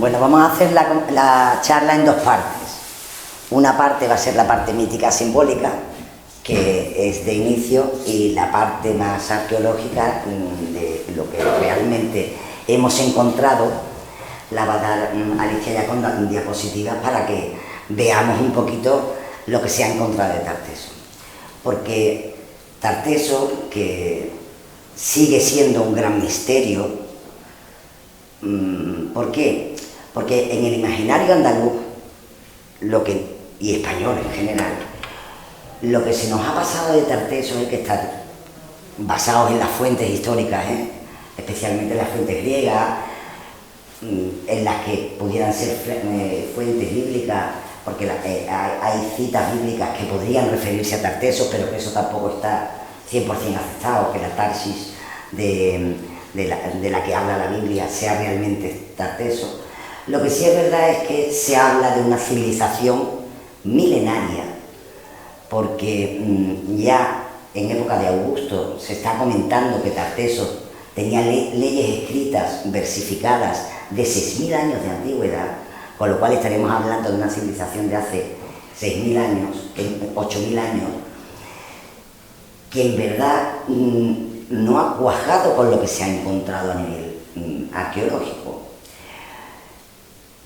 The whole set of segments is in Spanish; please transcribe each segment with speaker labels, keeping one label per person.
Speaker 1: Bueno, vamos a hacer la charla en dos partes. Una parte va a ser la parte mítica simbólica, que es de inicio, y la parte más arqueológica de lo que realmente hemos encontrado la va a dar Alicia ya con diapositivas para que veamos un poquito lo que se ha encontrado de Tarteso. Porque Tarteso, que sigue siendo un gran misterio, ¿por qué? Porque en el imaginario andaluz y español en general, lo que se nos ha pasado de Tarteso es que está basados en las fuentes históricas, especialmente en las fuentes griegas, en las que pudieran ser fuentes bíblicas, porque hay citas bíblicas que podrían referirse a Tarteso, pero que eso tampoco está 100% aceptado, que la Tarsis de la que habla la Biblia sea realmente Tarteso. Lo que sí es verdad es que se habla de una civilización milenaria, porque ya en época de Augusto se está comentando que Tarteso tenía leyes escritas, versificadas, de 6.000 años de antigüedad, con lo cual estaremos hablando de una civilización de hace 6.000 años, 8.000 años, que en verdad no ha cuajado con lo que se ha encontrado a nivel arqueológico.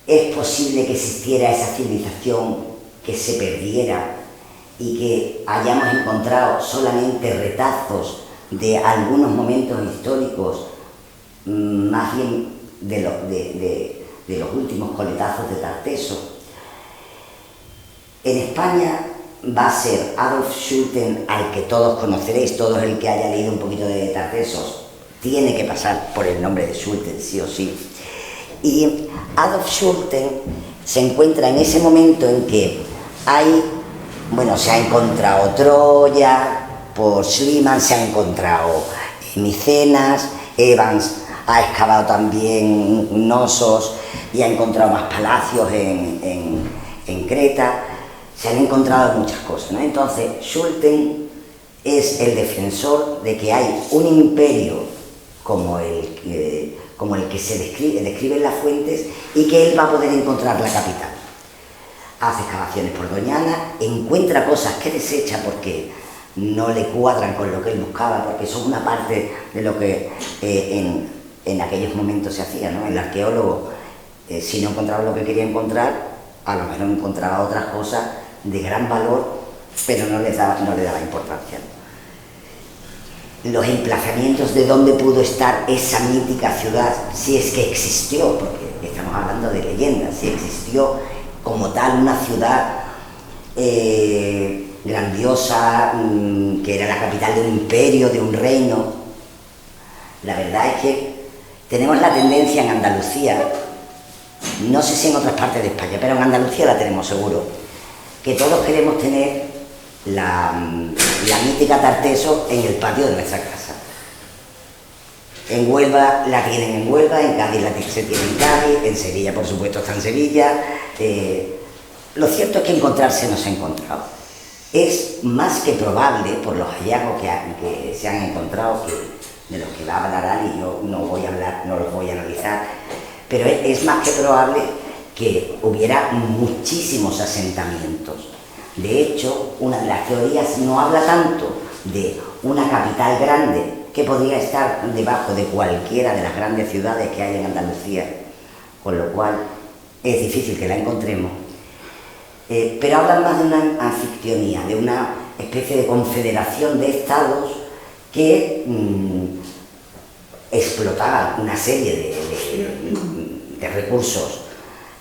Speaker 1: Es posible que existiera esa civilización, que se perdiera y que hayamos encontrado solamente retazos de algunos momentos históricos, más bien de los últimos coletazos de Tarteso. En España va a ser Adolf Schulten, al que todos conoceréis, todo el que haya leído un poquito de Tartesos tiene que pasar por el nombre de Schulten, sí o sí. Y Adolf Schulten se encuentra en ese momento en que se ha encontrado Troya por Schliemann, se ha encontrado Micenas, Evans ha excavado también Knossos y ha encontrado más palacios en Creta. Se han encontrado muchas cosas, ¿no? Entonces, Schulten es el defensor de que hay un imperio como el que se describe en las fuentes y que él va a poder encontrar la capital. Hace excavaciones por Doñana, encuentra cosas que desecha porque no le cuadran con lo que él buscaba, porque son una parte de lo que en aquellos momentos se hacía, ¿no? El arqueólogo, si no encontraba lo que quería encontrar, a lo mejor encontraba otras cosas de gran valor, pero no le daba importancia. Los emplazamientos de dónde pudo estar esa mítica ciudad, si es que existió, porque estamos hablando de leyendas, si existió como tal una ciudad grandiosa, que era la capital de un imperio, de un reino. La verdad es que tenemos la tendencia en Andalucía, no sé si en otras partes de España, pero en Andalucía la tenemos seguro, que todos queremos tener la mítica Tarteso en el patio de nuestra casa. En Huelva la tienen en Huelva, en Cádiz se tiene en Cádiz, en Sevilla por supuesto está en Sevilla. Lo cierto es que encontrarse no se ha encontrado. Es más que probable, por los hallazgos que se han encontrado, de los que va a hablar Ali, yo no los voy a analizar, pero es más que probable que hubiera muchísimos asentamientos. De hecho, una de las teorías no habla tanto de una capital grande que podría estar debajo de cualquiera de las grandes ciudades que hay en Andalucía, con lo cual es difícil que la encontremos, pero hablan más de una anfictionía, de una especie de confederación de estados que explotaban una serie de recursos,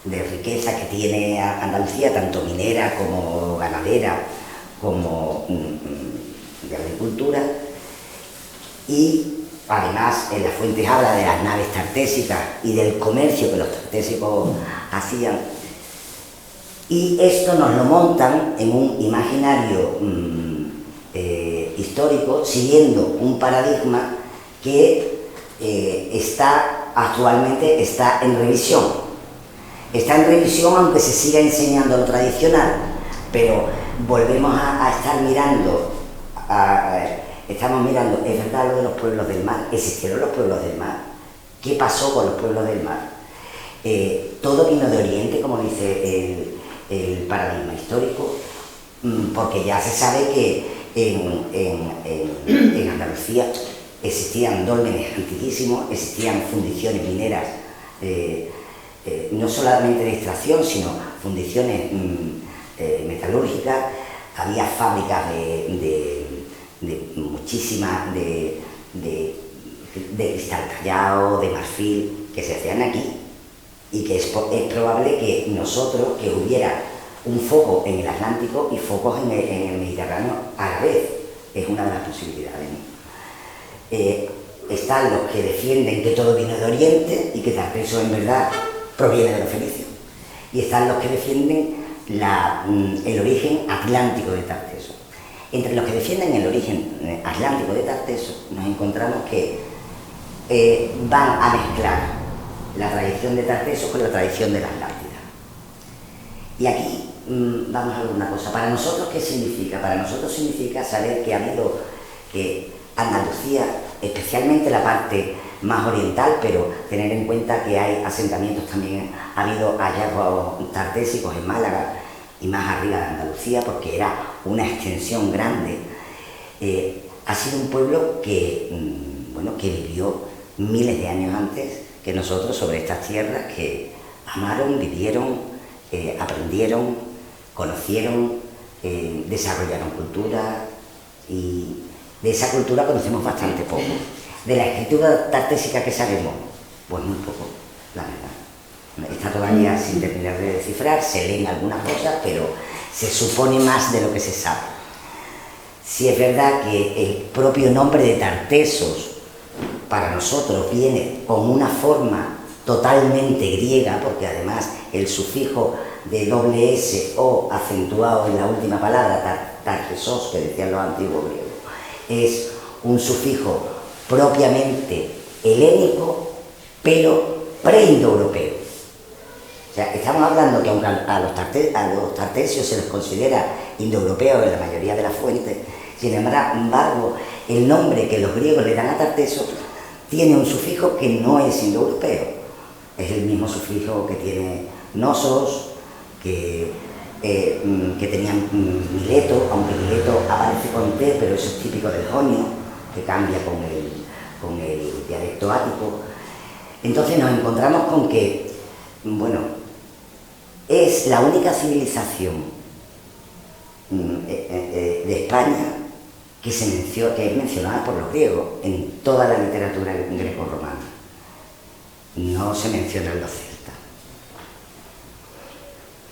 Speaker 1: de riqueza que tiene Andalucía, tanto minera como ganadera, como de agricultura, y además en las fuentes habla de las naves tartésicas y del comercio que los tartésicos hacían, y esto nos lo montan en un imaginario histórico, siguiendo un paradigma que actualmente está en revisión. Está en revisión aunque se siga enseñando lo tradicional, pero volvemos a estar mirando, estamos mirando, es verdad lo de los pueblos del mar, existieron los pueblos del mar, ¿qué pasó con los pueblos del mar? todo vino de Oriente, como dice el paradigma histórico, porque ya se sabe que en Andalucía existían dólmenes antiquísimos, existían fundiciones mineras, no solamente de extracción, sino fundiciones metalúrgicas, había fábricas de muchísimas, de cristal tallado, de marfil, que se hacían aquí, y que es probable que nosotros, que hubiera un foco en el Atlántico y focos en el Mediterráneo a la vez, es una de las posibilidades, ¿no? Están los que defienden que todo viene de Oriente y que Tarteso en verdad proviene de los fenicios, y están los que defienden el origen atlántico de Tarteso. Entre los que defienden el origen atlántico de Tarteso nos encontramos que van a mezclar la tradición de Tarteso con la tradición de la Atlántida. Y aquí vamos a ver una cosa. Para nosotros, ¿qué significa? Para nosotros significa saber que ha habido, que Andalucía, especialmente la parte más oriental, pero tener en cuenta que hay asentamientos también, ha habido hallazgos tartésicos en Málaga y más arriba de Andalucía, porque era una extensión grande. Ha sido un pueblo que, bueno, que vivió miles de años antes que nosotros sobre estas tierras, que amaron, vivieron, aprendieron, conocieron, desarrollaron cultura, y de esa cultura conocemos bastante poco. De la escritura tartésica que sabemos, pues muy poco, la verdad. Está todavía sin terminar de descifrar, se leen algunas cosas, pero se supone más de lo que se sabe. Sí es verdad que el propio nombre de Tartesos para nosotros viene con una forma totalmente griega, porque además el sufijo de doble S o acentuado en la última palabra, tartesos, que decían los antiguos griegos, es un sufijo propiamente helénico, pero preindoeuropeo. O sea, estamos hablando que aunque a los tartesios se les considera indoeuropeos en la mayoría de las fuentes, sin embargo, el nombre que los griegos le dan a Tarteso tiene un sufijo que no es indoeuropeo. Es el mismo sufijo que tiene Nosos, que tenían Mileto, aunque Mileto aparece con T, pero eso es típico del jonio, que cambia con el dialecto ático. Entonces nos encontramos con que, bueno, es la única civilización de España que es mencionada por los griegos en toda la literatura greco-romana. No se menciona en los celtas,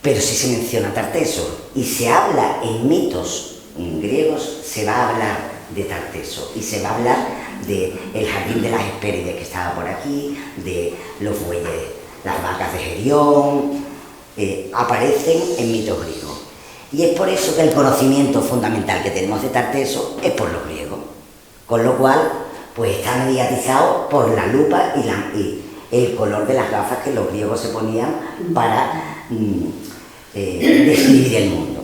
Speaker 1: pero sí se menciona Tarteso, y se habla en mitos griegos, se va a hablar de Tarteso, y se va a hablar del jardín de las Hespérides que estaba por aquí, de los bueyes, las vacas de Gerión, aparecen en mitos griegos. Y es por eso que el conocimiento fundamental que tenemos de Tarteso es por los griegos, con lo cual pues está mediatizado por la lupa y el color de las gafas que los griegos se ponían para describir el mundo.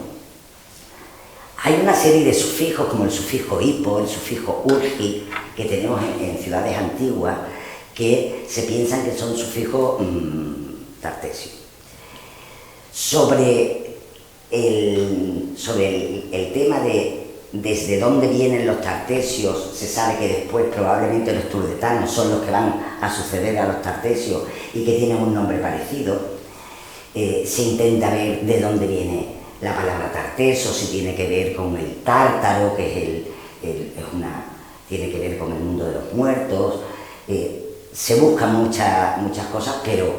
Speaker 1: Hay una serie de sufijos, como el sufijo hipo, el sufijo urgi, que tenemos en ciudades antiguas, que se piensan que son sufijos tartesios. Sobre el tema de desde dónde vienen los tartesios, se sabe que después probablemente los turdetanos son los que van a suceder a los tartesios y que tienen un nombre parecido. Se intenta ver de dónde viene la palabra tarteso, si tiene que ver con el tártaro, que tiene que ver con el mundo de los muertos. Se buscan muchas cosas, pero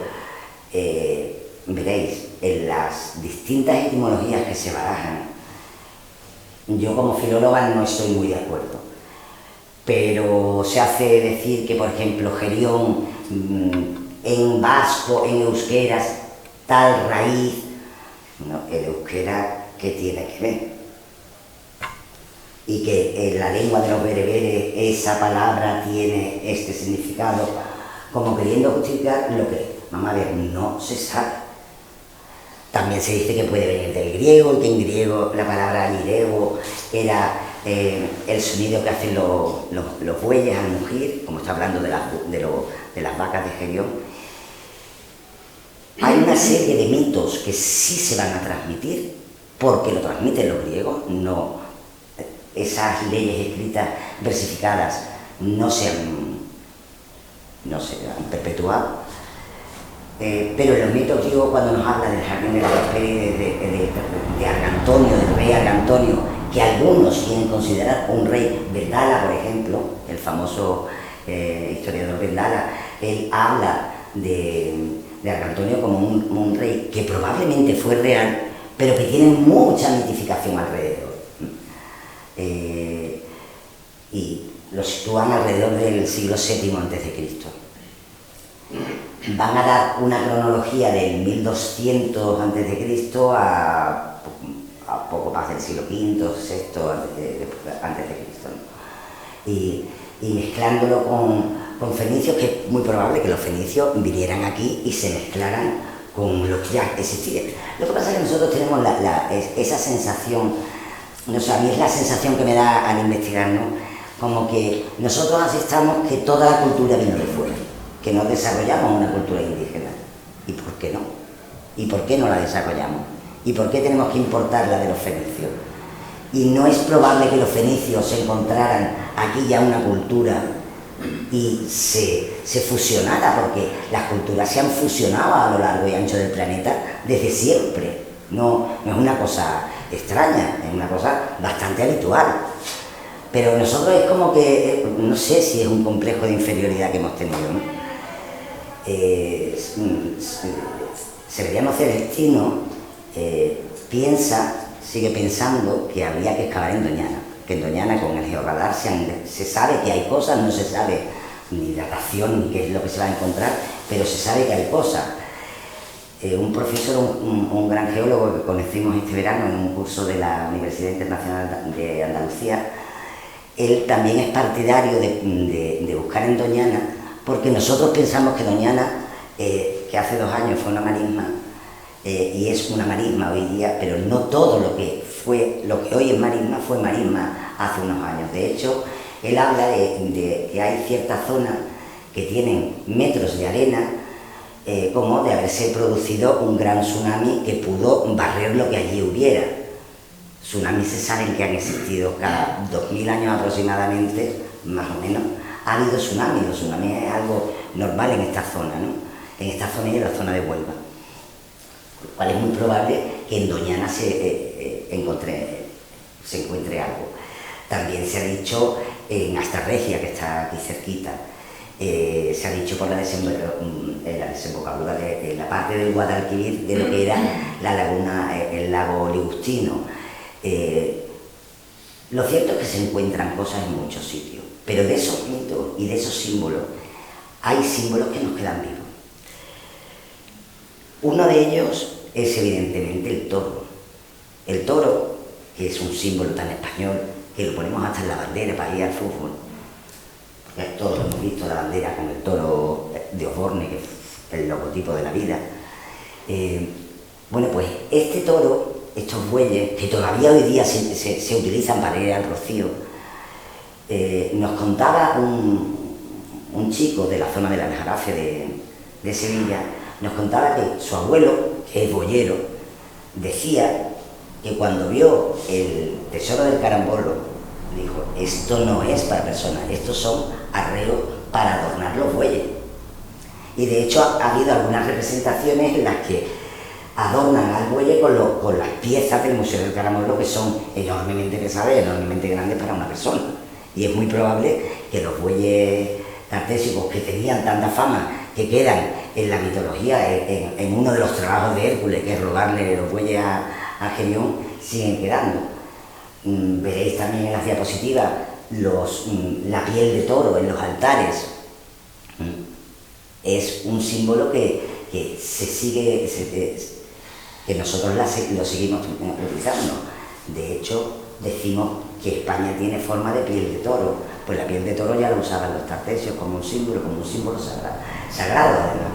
Speaker 1: veréis, en las distintas etimologías que se barajan, yo como filóloga no estoy muy de acuerdo, pero se hace decir que, por ejemplo, Gerión, en vasco, en euskeras, tal raíz, ¿no? El euskera, ¿qué tiene que ver? Y que en la lengua de los bereberes esa palabra tiene este significado, como queriendo justificar lo que, vamos a ver, no se sabe. También se dice que puede venir del griego, y que en griego la palabra girego era el sonido que hacen los bueyes al mugir, como está hablando de las vacas de Gerión. Hay una serie de mitos que sí se van a transmitir, porque lo transmiten los griegos, no, esas leyes escritas, versificadas, no se han perpetuado. Pero en los mitos griegos, cuando nos habla del jardín de la Hespérides, de Argantonio, del rey Argantonio, que algunos quieren considerar un rey, Vendala, por ejemplo, el famoso historiador Vendala, él habla de Argantonio como un rey que probablemente fue real, pero que tiene mucha mitificación alrededor. Y lo sitúan alrededor del siglo VII a.C. Van a dar una cronología del 1200 a.C. a poco más del siglo V, VI a.C., ¿no? Y mezclándolo con fenicios, que es muy probable que los fenicios vinieran aquí y se mezclaran con lo que ya existía. Lo que pasa es que nosotros tenemos esa sensación, no sé, a mí es la sensación que me da al investigar, ¿no? Como que nosotros aceptamos que toda la cultura vino de fuera, que no desarrollamos una cultura indígena. ¿Y por qué no? ¿Y por qué no la desarrollamos? ¿Y por qué tenemos que importarla de los fenicios? Y no es probable que los fenicios se encontraran aquí ya una cultura y se fusionara, porque las culturas se han fusionado a lo largo y ancho del planeta desde siempre. No es una cosa extraña, es una cosa bastante habitual. Pero nosotros es como que, no sé si es un complejo de inferioridad que hemos tenido, ¿no? Severiano Celestino sigue pensando que habría que excavar en Doñana, que en Doñana con el georradar se sabe que hay cosas, no se sabe ni datación ni qué es lo que se va a encontrar, pero se sabe que hay cosas. Un profesor, un gran geólogo que conocimos este verano en un curso de la Universidad Internacional de Andalucía, él también es partidario de buscar en Doñana, porque nosotros pensamos que Doñana, que hace 2 años fue una marisma, y es una marisma hoy día, pero no todo lo que hoy es marisma fue marisma hace unos años. De hecho, él habla de que hay ciertas zonas que tienen metros de arena, como de haberse producido un gran tsunami que pudo barrer lo que allí hubiera. Tsunamis se saben que han existido cada 2000 años aproximadamente, más o menos, ha habido tsunamis. Los tsunamis es algo normal en esta zona, ¿no? En esta zona y en la zona de Huelva. Lo cual es muy probable que en Doñana se encuentre algo. También se ha dicho en Astarregia, que está aquí cerquita, se ha dicho por la desembocadura de la parte del Guadalquivir, de lo que era la laguna, el lago Ligustino. Lo cierto es que se encuentran cosas en muchos sitios, pero de esos mitos y de esos símbolos, hay símbolos que nos quedan vivos. Uno de ellos es evidentemente el toro. El toro, que es un símbolo tan español, que lo ponemos hasta en la bandera para ir al fútbol. Porque todos hemos visto la bandera con el toro de Osborne, que es el logotipo de la vida. Bueno, pues este toro, estos bueyes, que todavía hoy día se utilizan para ir al rocío, nos contaba un chico de la zona del Aljarafe de Sevilla, nos contaba que su abuelo, que es boyero, decía que cuando vio el tesoro del carambolo, dijo, esto no es para personas, estos son arreglos para adornar los bueyes. Y de hecho ha habido algunas representaciones en las que adornan al buey con las piezas del Museo del Carambolo, que son enormemente pesadas y enormemente grandes para una persona. Y es muy probable que los bueyes tartésicos, que tenían tanta fama, que quedan en la mitología, en uno de los trabajos de Hércules, que es robarle los bueyes a Genión, siguen quedando. Veréis también en las diapositivas la piel de toro en los altares. Es un símbolo que nosotros lo seguimos utilizando. De hecho, decimos que España tiene forma de piel de toro. Pues la piel de toro ya lo usaban los tartesios como un símbolo sagrado además.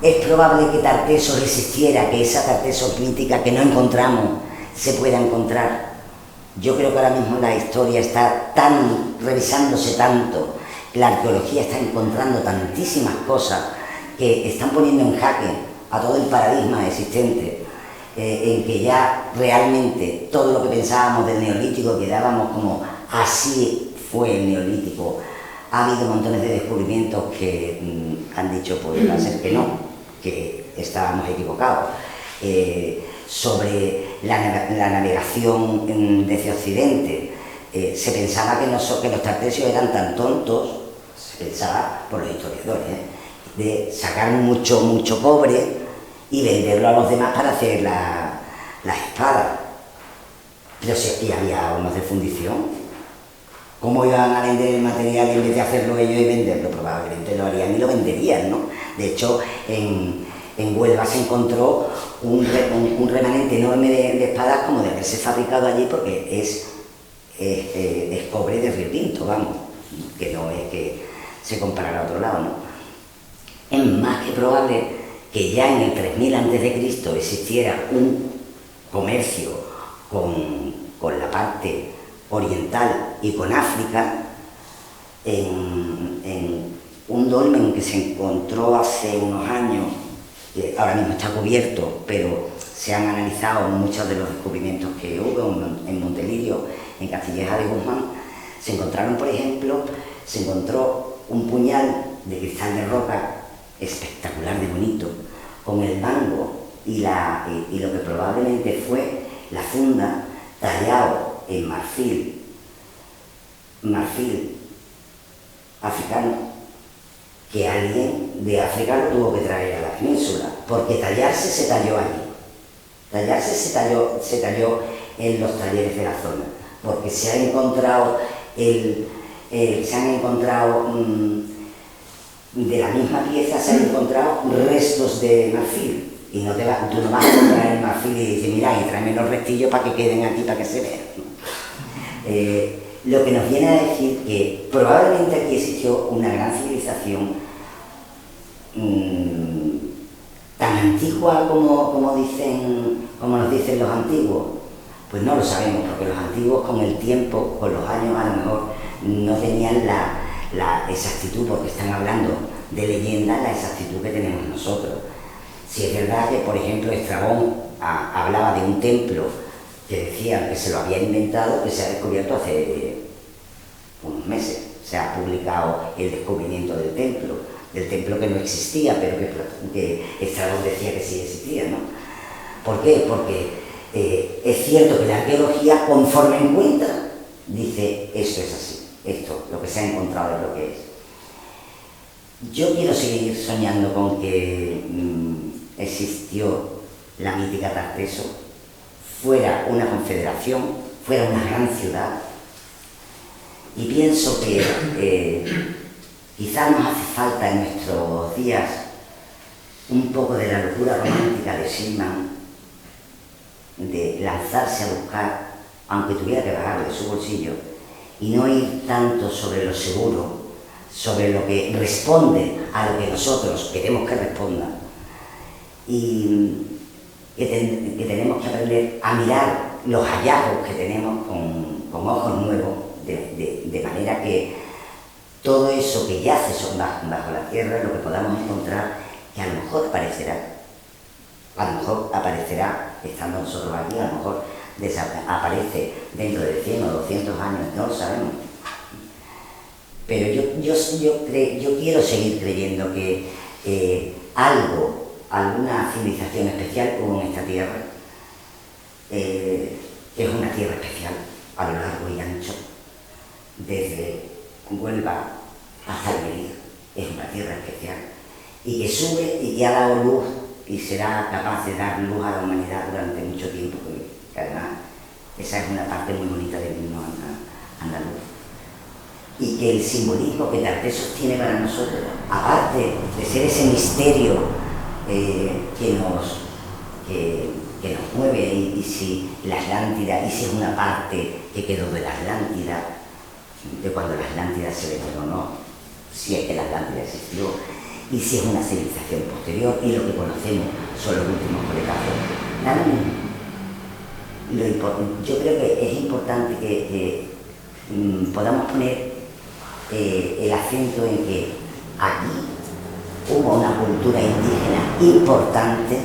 Speaker 1: Es probable que Tartesos existiera, que esa Tartesos mítica que no encontramos se pueda encontrar. Yo creo que ahora mismo la historia está revisándose tanto, la arqueología está encontrando tantísimas cosas que están poniendo en jaque a todo el paradigma existente, en que ya realmente todo lo que pensábamos del neolítico quedábamos como así fue el neolítico. Ha habido montones de descubrimientos que han dicho, pues va a ser que no, que estábamos equivocados. Sobre la navegación desde Occidente, se pensaba que los tartesios eran tan tontos, se pensaba por los historiadores, de sacar mucho cobre y venderlo a los demás para hacer las espadas. Pero si aquí había hornos de fundición, ¿cómo iban a vender el material en vez de hacerlo ellos y venderlo? Probablemente lo harían y lo venderían, ¿no? De hecho, en Huelva se encontró un remanente enorme de espadas como de haberse fabricado allí, porque es cobre de Río Tinto, vamos, que no es que se comparara a otro lado, ¿no? Es más que probable que ya en el 3000 a.C. existiera un comercio con la parte oriental y con África, en un dolmen que se encontró hace unos años, que ahora mismo está cubierto, pero se han analizado muchos de los descubrimientos que hubo en Montelirio, en Castilleja de Guzmán. Se encontraron, por ejemplo, se encontró un puñal de cristal de roca espectacular de bonito, con el mango y lo que probablemente fue la funda, tallado en marfil africano, que alguien de África lo tuvo que traer a la península, porque tallarse se talló allí. Tallarse se talló en los talleres de la zona, porque se han encontrado de la misma pieza se han encontrado restos de marfil, y tú no vas a comprar el marfil y dices, mira, y tráeme los restillos para que queden aquí, para que se vean, ¿no? Lo que nos viene a decir que probablemente aquí existió una gran civilización tan antigua como nos dicen los antiguos. Pues no lo sabemos, porque los antiguos con el tiempo, con los años, a lo mejor no tenían la exactitud, porque están hablando de leyenda, la exactitud que tenemos nosotros. Si es verdad que, por ejemplo, Estrabón hablaba de un templo que decían que se lo había inventado, que se ha descubierto hace unos meses. Se ha publicado el descubrimiento del templo que no existía, pero que Estrabón decía que sí existía, ¿no? ¿Por qué? Porque es cierto que la arqueología, conforme encuentra, dice esto es así, esto, lo que se ha encontrado es lo que es. Yo quiero seguir soñando con que existió la mítica Tarteso, fuera una confederación, fuera una gran ciudad, y pienso que quizás nos hace falta en nuestros días un poco de la locura romántica de Schliemann, de lanzarse a buscar, aunque tuviera que pagar de su bolsillo, y no ir tanto sobre lo seguro, sobre lo que responde a lo que nosotros queremos que responda, y que tenemos que aprender a mirar los hallazgos que tenemos con ojos nuevos, de manera que todo eso que yace bajo la tierra, lo que podamos encontrar, que a lo mejor aparecerá estando nosotros aquí, a lo mejor aparece dentro de 100 o 200 años, no lo sabemos. Pero yo quiero seguir creyendo que alguna civilización especial hubo en esta tierra, es una tierra especial a lo largo y ancho, desde Huelva hasta Almería, es una tierra especial, y que sube y que ha dado luz y será capaz de dar luz a la humanidad durante mucho tiempo, porque además esa es una parte muy bonita del himno andaluz. Y que el simbolismo que Tartesos tiene para nosotros, aparte de ser ese misterio que nos mueve, y si la Atlántida, y si es una parte que quedó de la Atlántida, de cuando la Atlántida se le o no, si es que la Atlántida existió, y si es una civilización posterior, y lo que conocemos son los últimos coletazos. Yo creo que es importante que podamos poner el acento en que aquí hubo una cultura indígena importante,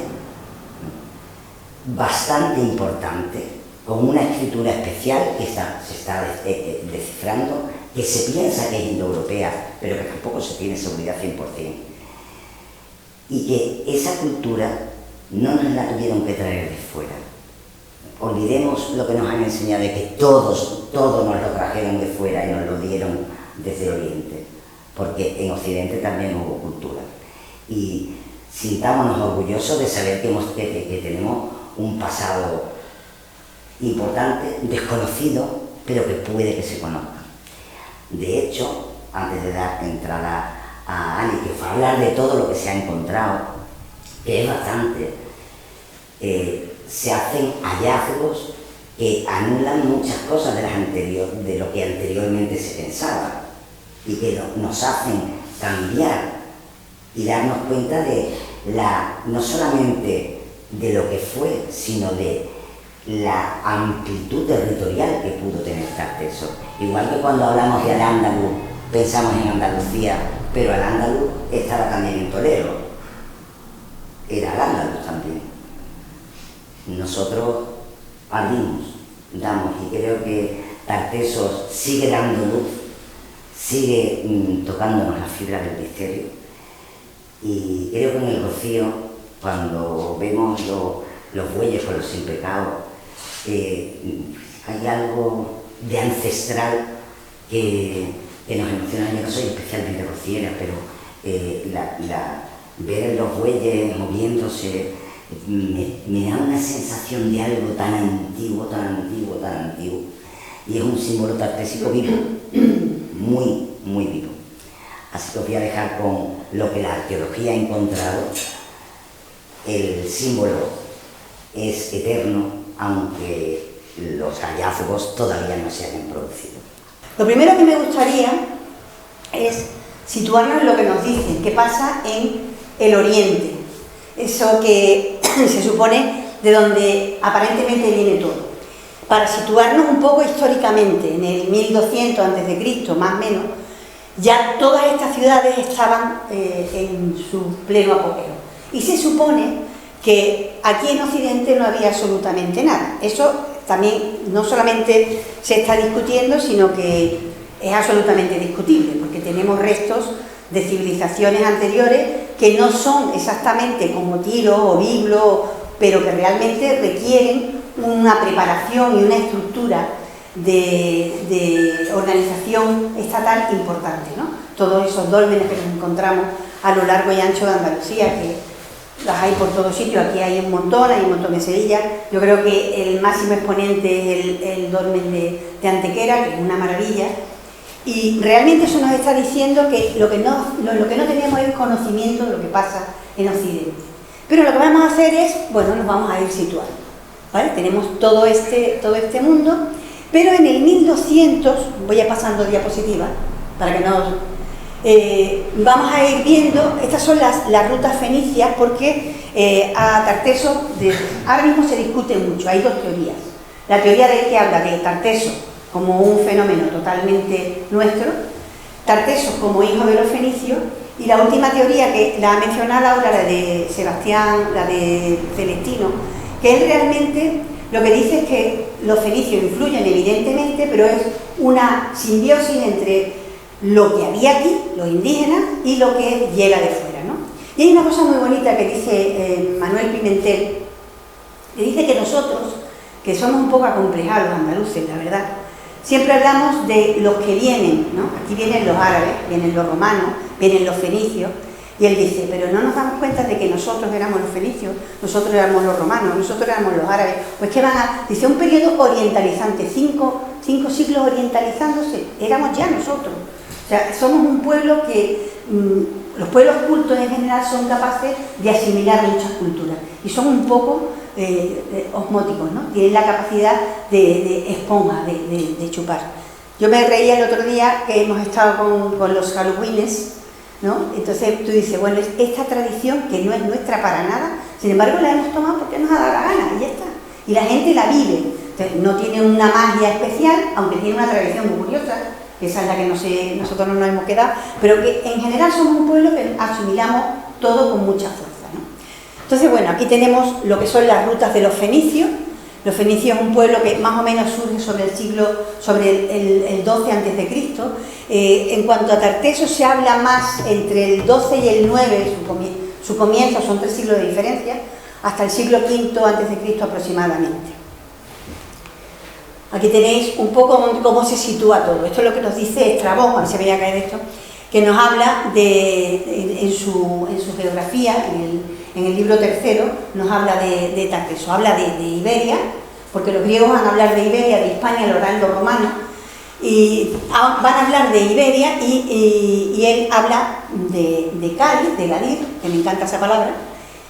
Speaker 1: bastante importante, con una escritura especial que se está descifrando, que se piensa que es indoeuropea, pero que tampoco se tiene seguridad 100%. Y que esa cultura no nos la tuvieron que traer de fuera. Olvidemos lo que nos han enseñado de que todo nos lo trajeron de fuera y nos lo dieron desde Oriente, porque en Occidente también hubo cultura. Y sintámonos orgullosos de saber que tenemos un pasado importante, desconocido, pero que puede que se conozca. De hecho, antes de dar entrada a Ani, que fue a hablar de todo lo que se ha encontrado, que es bastante, se hacen hallazgos que anulan muchas cosas de lo que anteriormente se pensaba y que nos hacen cambiar y darnos cuenta de no solamente de lo que fue, sino de la amplitud territorial que pudo tener Tarteso. Igual que cuando hablamos de Al-Ándalus, pensamos en Andalucía, pero Al-Ándalus estaba también en Toledo. Era Al-Ándalus también. Nosotros damos, y creo que Tarteso sigue dando luz, sigue tocándonos las fibras del misterio. Y creo que en el Rocío, cuando vemos los bueyes con los sin pecado, hay algo de ancestral que nos emociona. Yo no soy especialmente rociera, pero ver los bueyes moviéndose me da una sensación de algo tan antiguo, tan antiguo, tan antiguo. Y es un símbolo tartésico vivo, muy, muy vivo. Así que os voy a dejar con lo que la arqueología ha encontrado. El símbolo es eterno, aunque los hallazgos todavía no se hayan producido.
Speaker 2: Lo primero que me gustaría es situarnos en lo que nos dicen, qué pasa en el Oriente, eso que se supone de donde aparentemente viene todo. Para situarnos un poco históricamente, en el 1200 a.C., más o menos, ya todas estas ciudades estaban en su pleno apogeo. Y se supone que aquí en Occidente no había absolutamente nada. Eso también no solamente se está discutiendo, sino que es absolutamente discutible, porque tenemos restos de civilizaciones anteriores que no son exactamente como Tiro o Biblo, pero que realmente requieren una preparación y una estructura de organización estatal importante, ¿no? Todos esos dólmenes que nos encontramos a lo largo y ancho de Andalucía, que las hay por todos sitios, aquí hay un montón de Sevilla. Yo creo que el máximo exponente es el dolmen de Antequera, que es una maravilla, y realmente eso nos está diciendo que lo que no tenemos es conocimiento de lo que pasa en Occidente. Pero lo que vamos a hacer es, bueno, nos vamos a ir situando, ¿vale? Tenemos todo este mundo, pero en el 1200, voy a pasando diapositivas para que no... vamos a ir viendo, estas son las rutas fenicias, porque a Tarteso ahora mismo se discute mucho, hay dos teorías. La teoría de que habla de Tarteso como un fenómeno totalmente nuestro, Tarteso como hijo de los fenicios, y la última teoría que la ha mencionado ahora, la de Sebastián, la de Celestino, que él realmente lo que dice es que los fenicios influyen evidentemente, pero es una simbiosis entre lo que había aquí, los indígenas, y lo que llega de fuera, ¿no? Y hay una cosa muy bonita que dice Manuel Pimentel, que dice que nosotros, que somos un poco acomplejados los andaluces, la verdad, siempre hablamos de los que vienen, ¿no? Aquí vienen los árabes, vienen los romanos, vienen los fenicios, y él dice, pero no nos damos cuenta de que nosotros éramos los fenicios, nosotros éramos los romanos, nosotros éramos los árabes, pues que dice, un periodo orientalizante, cinco siglos orientalizándose, éramos ya nosotros. O sea, somos un pueblo que, los pueblos cultos en general son capaces de asimilar muchas culturas, y son un poco osmóticos, ¿no? Tienen la capacidad de esponja, de chupar. Yo me reía el otro día que hemos estado con los Halloweenes, ¿no? Entonces tú dices, bueno, es esta tradición que no es nuestra para nada, sin embargo la hemos tomado porque nos ha dado la gana y ya está. Y la gente la vive. Entonces, no tiene una magia especial, aunque tiene una tradición muy curiosa, esa es la que nosotros no nos hemos quedado, pero que en general somos un pueblo que asimilamos todo con mucha fuerza, ¿no? Entonces, bueno, aquí tenemos lo que son las rutas de los fenicios. Los fenicios es un pueblo que más o menos surge sobre el 12 a.C. En cuanto a Tarteso, se habla más entre el 12 y el 9, su comienzo, son 3 siglos de diferencia, hasta el siglo V a.C. aproximadamente. Aquí tenéis un poco cómo se sitúa todo. Esto es lo que nos dice Estrabón, a ver si veía caer esto, que nos habla en su geografía, en el libro tercero, nos habla de Tarteso, habla de Iberia, porque los griegos van a hablar de Iberia, de Hispania, lo harán los romanos, y van a hablar de Iberia y él habla de Cádiz, de Gadir, que me encanta esa palabra,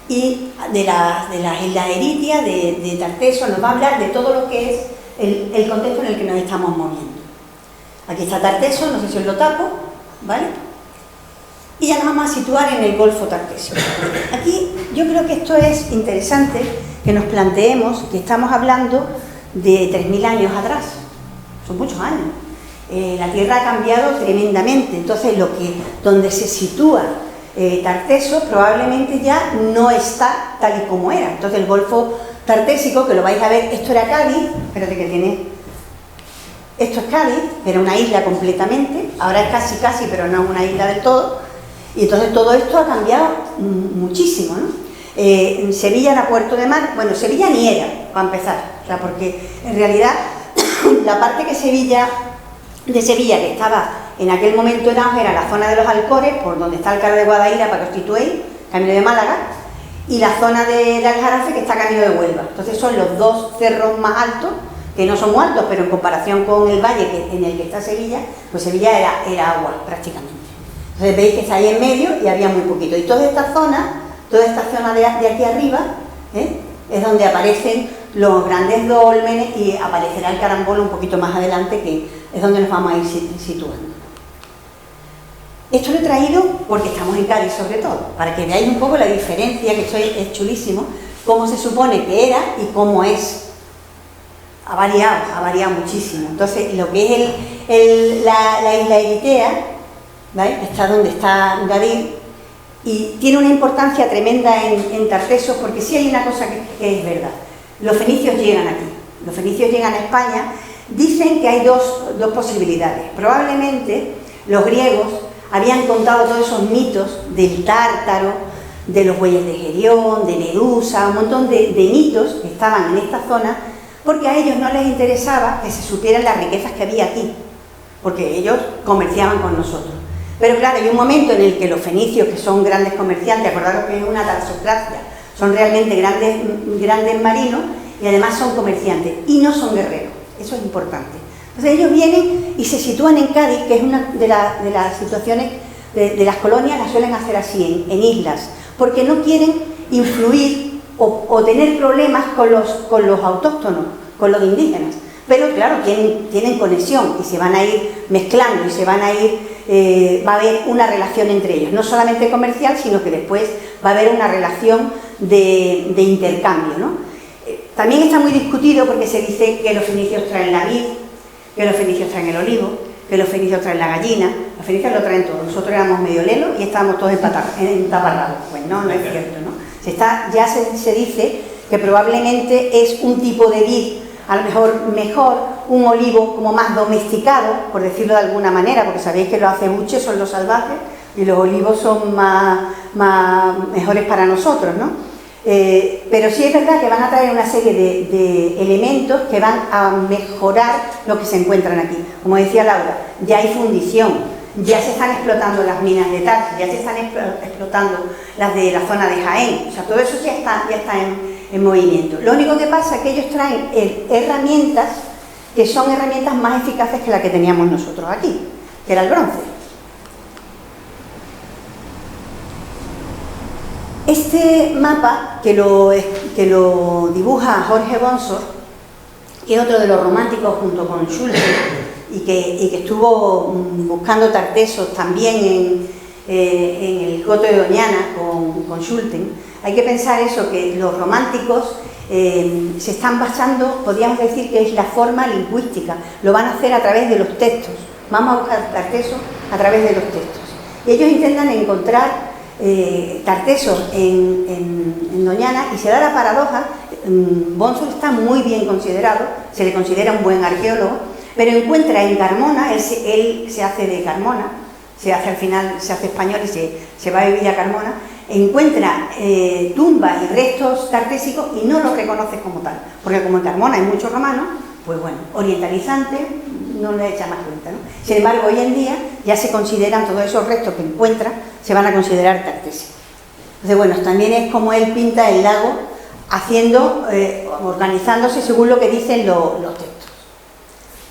Speaker 2: y de las islas Eritia, de Tarteso, nos va a hablar de todo lo que es el contexto en el que nos estamos moviendo. Aquí está Tarteso, no sé si os lo tapo, ¿vale? Y ya nos vamos a situar en el Golfo Tartesio. Aquí yo creo que esto es interesante, que nos planteemos que estamos hablando de 3.000 años atrás, son muchos años. La Tierra ha cambiado tremendamente, entonces donde se sitúa Tarteso probablemente ya no está tal y como era. Entonces el Golfo Tartésico, que lo vais a ver, esto era Cádiz, espérate que tiene, esto es Cádiz, era una isla completamente, ahora es casi, pero no una isla del todo, y entonces todo esto ha cambiado muchísimo, ¿no? Sevilla era puerto de mar, bueno, Sevilla ni era, para empezar, o sea, porque en realidad la parte de Sevilla que estaba en aquel momento en auge era la zona de los Alcores, por donde está el Caro de Guadaira, para que os situéis, camino de Málaga, y la zona del Aljarafe, que está camino de Huelva. Entonces son los dos cerros más altos, que no son muy altos, pero en comparación con el valle en el que está Sevilla, pues Sevilla era agua prácticamente. Entonces veis que está ahí en medio y había muy poquito. Y toda esta zona de aquí arriba, es donde aparecen los grandes dólmenes y aparecerá el carambolo un poquito más adelante, que es donde nos vamos a ir situando. Esto lo he traído porque estamos en Cádiz sobre todo, para que veáis un poco la diferencia, que esto es chulísimo, cómo se supone que era y cómo es. Ha variado muchísimo. Entonces, lo que es la isla Eritea, ¿vale?, está donde está Gadir, y tiene una importancia tremenda en Tarteso, porque sí hay una cosa que es verdad. Los fenicios llegan aquí, los fenicios llegan a España. Dicen que hay dos posibilidades. Probablemente los griegos habían contado todos esos mitos del Tártaro, de los bueyes de Gerión, de Medusa, un montón de mitos que estaban en esta zona, porque a ellos no les interesaba que se supieran las riquezas que había aquí, porque ellos comerciaban con nosotros. Pero claro, hay un momento en el que los fenicios, que son grandes comerciantes, acordaros que es una tarsocracia, son realmente grandes marinos, y además son comerciantes, y no son guerreros, eso es importante. Entonces ellos vienen y se sitúan en Cádiz, que es una de las situaciones de las colonias, las suelen hacer así, en islas, porque no quieren influir o tener problemas con los autóctonos, con los indígenas. Pero claro, tienen conexión y se van a ir mezclando y se van a ir, va a haber una relación entre ellos, no solamente comercial, sino que después va a haber una relación de intercambio, ¿no? También está muy discutido porque se dice que los fenicios traen la vid, que los fenicios traen el olivo, que los fenicios traen la gallina. Los fenicios lo traen todo. Nosotros éramos medio lelos y estábamos todos entaparrados. Pues no es cierto, ¿no? Ya se dice que probablemente es un tipo de vid, a lo mejor un olivo como más domesticado, por decirlo de alguna manera, porque sabéis que los acebuches son los salvajes y los olivos son mejores para nosotros, ¿no? Pero sí es verdad que van a traer una serie de elementos que van a mejorar lo que se encuentran aquí. Como decía Laura, ya hay fundición, ya se están explotando las minas de Tarso, ya se están explotando las de la zona de Jaén, o sea, todo eso ya está en movimiento. Lo único que pasa es que ellos traen herramientas que son herramientas más eficaces que las que teníamos nosotros aquí, que era el bronce. Este mapa, que lo dibuja Jorge Bonsor, que es otro de los románticos junto con Schulten, y que estuvo buscando Tartesos también en el Coto de Doñana con Schulten, hay que pensar eso, que los románticos se están basando, podríamos decir que es la forma lingüística, lo van a hacer a través de los textos. vamos a buscar Tartesos a través de los textos. Y ellos intentan encontrar Tartesos en Doñana, y se da la paradoja. Bonsor está muy bien considerado, se le considera un buen arqueólogo, pero encuentra en Carmona, él se hace de Carmona, al final se hace español y se va a vivir a Carmona, encuentra tumbas y restos tartésicos y no los reconoce como tal, porque como en Carmona hay muchos romanos, pues bueno, orientalizante, no le echa más cuenta, ¿no? Sin embargo, hoy en día ya se consideran todos esos restos que encuentra, se van a considerar tartésicos. Entonces, bueno, también es como él pinta el lago, organizándose según lo que dicen los textos.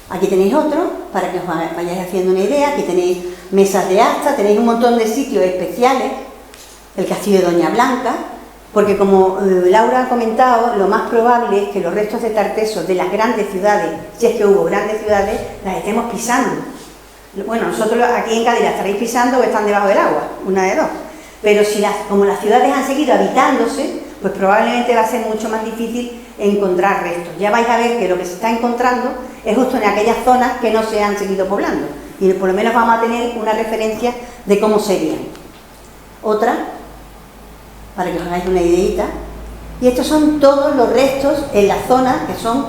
Speaker 2: Aquí tenéis otro, para que os vayáis haciendo una idea. Aquí tenéis mesas de asta, tenéis un montón de sitios especiales, el castillo de Doña Blanca, porque como Laura ha comentado, lo más probable es que los restos de Tartesos de las grandes ciudades, si es que hubo grandes ciudades, las estemos pisando. Bueno, nosotros aquí en Cádiz las estaréis pisando o están debajo del agua, una de dos. Pero como las ciudades han seguido habitándose, pues probablemente va a ser mucho más difícil encontrar restos. Ya vais a ver que lo que se está encontrando es justo en aquellas zonas que no se han seguido poblando. Y por lo menos vamos a tener una referencia de cómo serían. Otra, para que os hagáis una ideita. Y estos son todos los restos en la zona, que son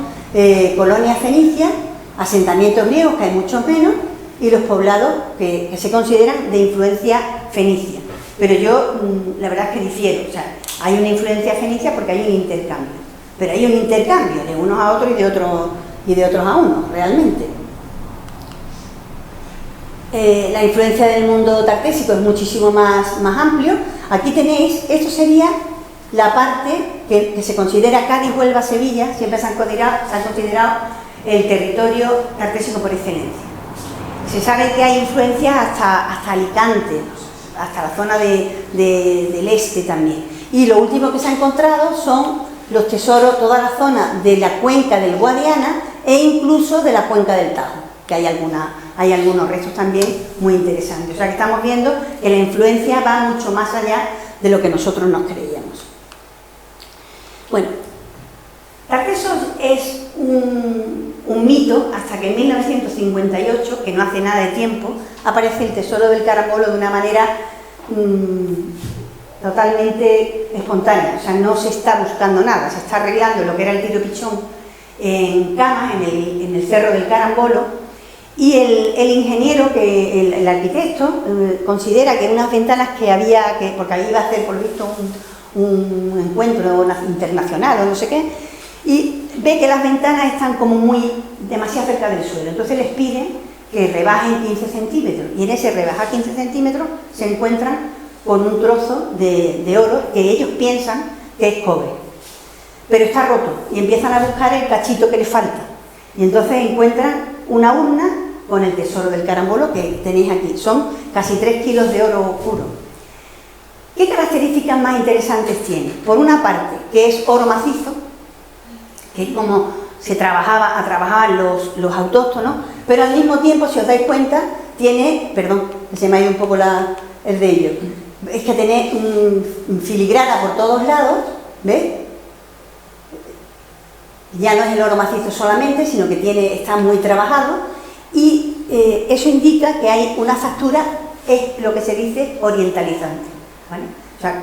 Speaker 2: colonias fenicias, asentamientos griegos, que hay muchos menos, y los poblados que se consideran de influencia fenicia. Pero yo, la verdad es que difiero. O sea, hay una influencia fenicia porque hay un intercambio. Pero hay un intercambio de unos a otros y de otros a unos, realmente. La influencia del mundo tartésico es muchísimo más amplio. Aquí tenéis, esto sería la parte que se considera Cádiz, Huelva, Sevilla, siempre se han considerado el territorio tartésico por excelencia. Se sabe que hay influencias hasta Alicante, hasta la zona del este también. Y lo último que se ha encontrado son los tesoros, toda la zona de la cuenca del Guadiana e incluso de la cuenca del Tajo, que hay algunos restos también muy interesantes. O sea que estamos viendo que la influencia va mucho más allá de lo que nosotros nos creíamos. Bueno, Tartesos es un mito hasta que en 1958, que no hace nada de tiempo, aparece el tesoro del Carambolo de una manera totalmente espontánea. O sea, no se está buscando nada, se está arreglando lo que era el tiro pichón en Camas, en el cerro del Carambolo, y el ingeniero, el arquitecto, considera que unas ventanas que había, porque ahí iba a hacer por lo visto un encuentro internacional o no sé qué, y ve que las ventanas están como demasiado cerca del suelo. Entonces les pide que rebajen 15 centímetros, y en ese rebajar 15 centímetros se encuentran con un trozo de oro que ellos piensan que es cobre, pero está roto, y empiezan a buscar el cachito que les falta, y entonces encuentran una urna con el tesoro del Carambolo que tenéis aquí. Son casi 3 kilos de oro puro. ¿Qué características más interesantes tiene? Por una parte, que es oro macizo, que es como trabajaban los autóctonos, pero al mismo tiempo, si os dais cuenta, tiene, perdón, se me ha ido un poco el de ello, es que tiene filigrana por todos lados, ¿ves? Ya no es el oro macizo solamente, sino que está muy trabajado, y eso indica que hay una factura, es lo que se dice orientalizante, ¿vale? O sea,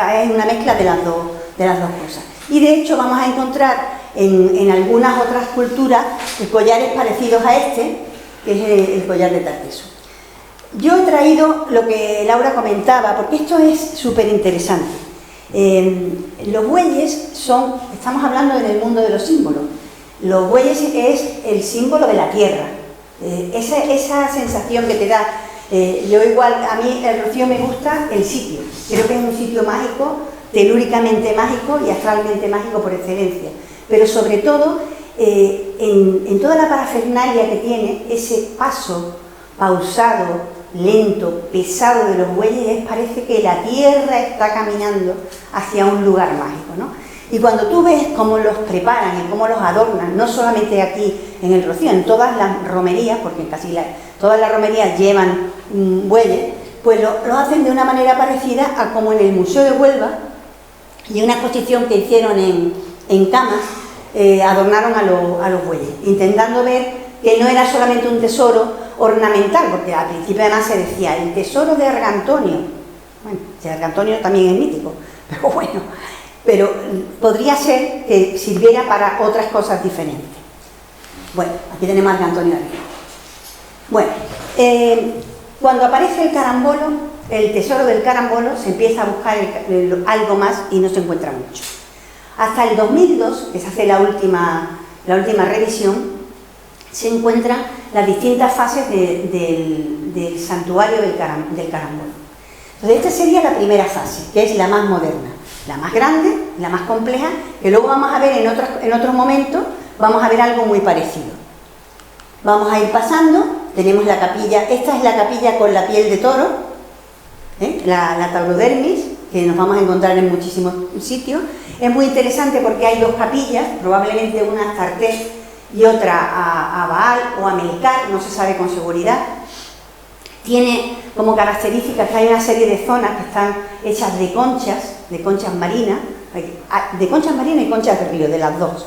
Speaker 2: hay una mezcla de las dos cosas. Y de hecho vamos a encontrar en algunas otras culturas collares parecidos a este, que es el collar de Tarteso. Yo he traído lo que Laura comentaba, porque esto es súper interesante. Los bueyes estamos hablando en el mundo de los símbolos. Los bueyes es el símbolo de la tierra. Esa sensación que te da. Yo igual, a mí el Rocío me gusta el sitio. Creo que es un sitio mágico, telúricamente mágico y astralmente mágico por excelencia. Pero sobre todo, en toda la parafernalia que tiene, ese paso pausado, lento, pesado de los bueyes, parece que la tierra está caminando hacia un lugar mágico, ¿no? Y cuando tú ves cómo los preparan y cómo los adornan, no solamente aquí en el Rocío, en todas las romerías, porque casi todas las romerías llevan bueyes, pues lo hacen de una manera parecida a como en el Museo de Huelva, y una exposición que hicieron en Camas, adornaron a los bueyes, intentando ver que no era solamente un tesoro ornamental, porque al principio además se decía el tesoro de Argantonio. Bueno, de Argantonio también es mítico, pero bueno, pero podría ser que sirviera para otras cosas diferentes. Bueno, aquí tenemos a Argantonio arriba. Bueno, cuando aparece el carambolo, el tesoro del carambolo, se empieza a buscar algo más y no se encuentra mucho. Hasta el 2002, que se hace la última revisión, se encuentran las distintas fases del santuario del carambolo. Entonces, esta sería la primera fase, que es la más moderna, la más grande, la más compleja, que luego vamos a ver en otro momento, vamos a ver algo muy parecido. Vamos a ir pasando, tenemos la capilla, esta es la capilla con la piel de toro, la taurodermis, que nos vamos a encontrar en muchísimos sitios. Es muy interesante porque hay dos capillas, probablemente una a Astarte y otra a Baal o a Melcar, no se sabe con seguridad. Tiene como características que hay una serie de zonas que están hechas de conchas marinas y conchas de río, de las dos.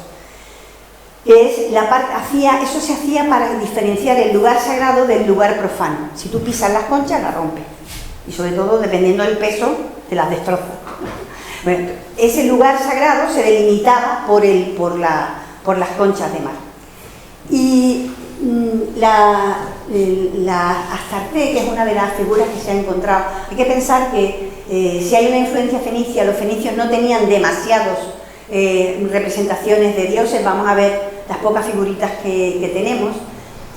Speaker 2: Que es la parte, eso se hacía para diferenciar el lugar sagrado del lugar profano. Si tú pisas las conchas, las rompes. Y sobre todo, dependiendo del peso, te las destrozas. Bueno, ese lugar sagrado se delimitaba por las conchas de mar. Y la Astarte, que es una de las figuras que se ha encontrado, hay que pensar que si hay una influencia fenicia, los fenicios no tenían demasiadas representaciones de dioses. Vamos a ver las pocas figuritas que tenemos,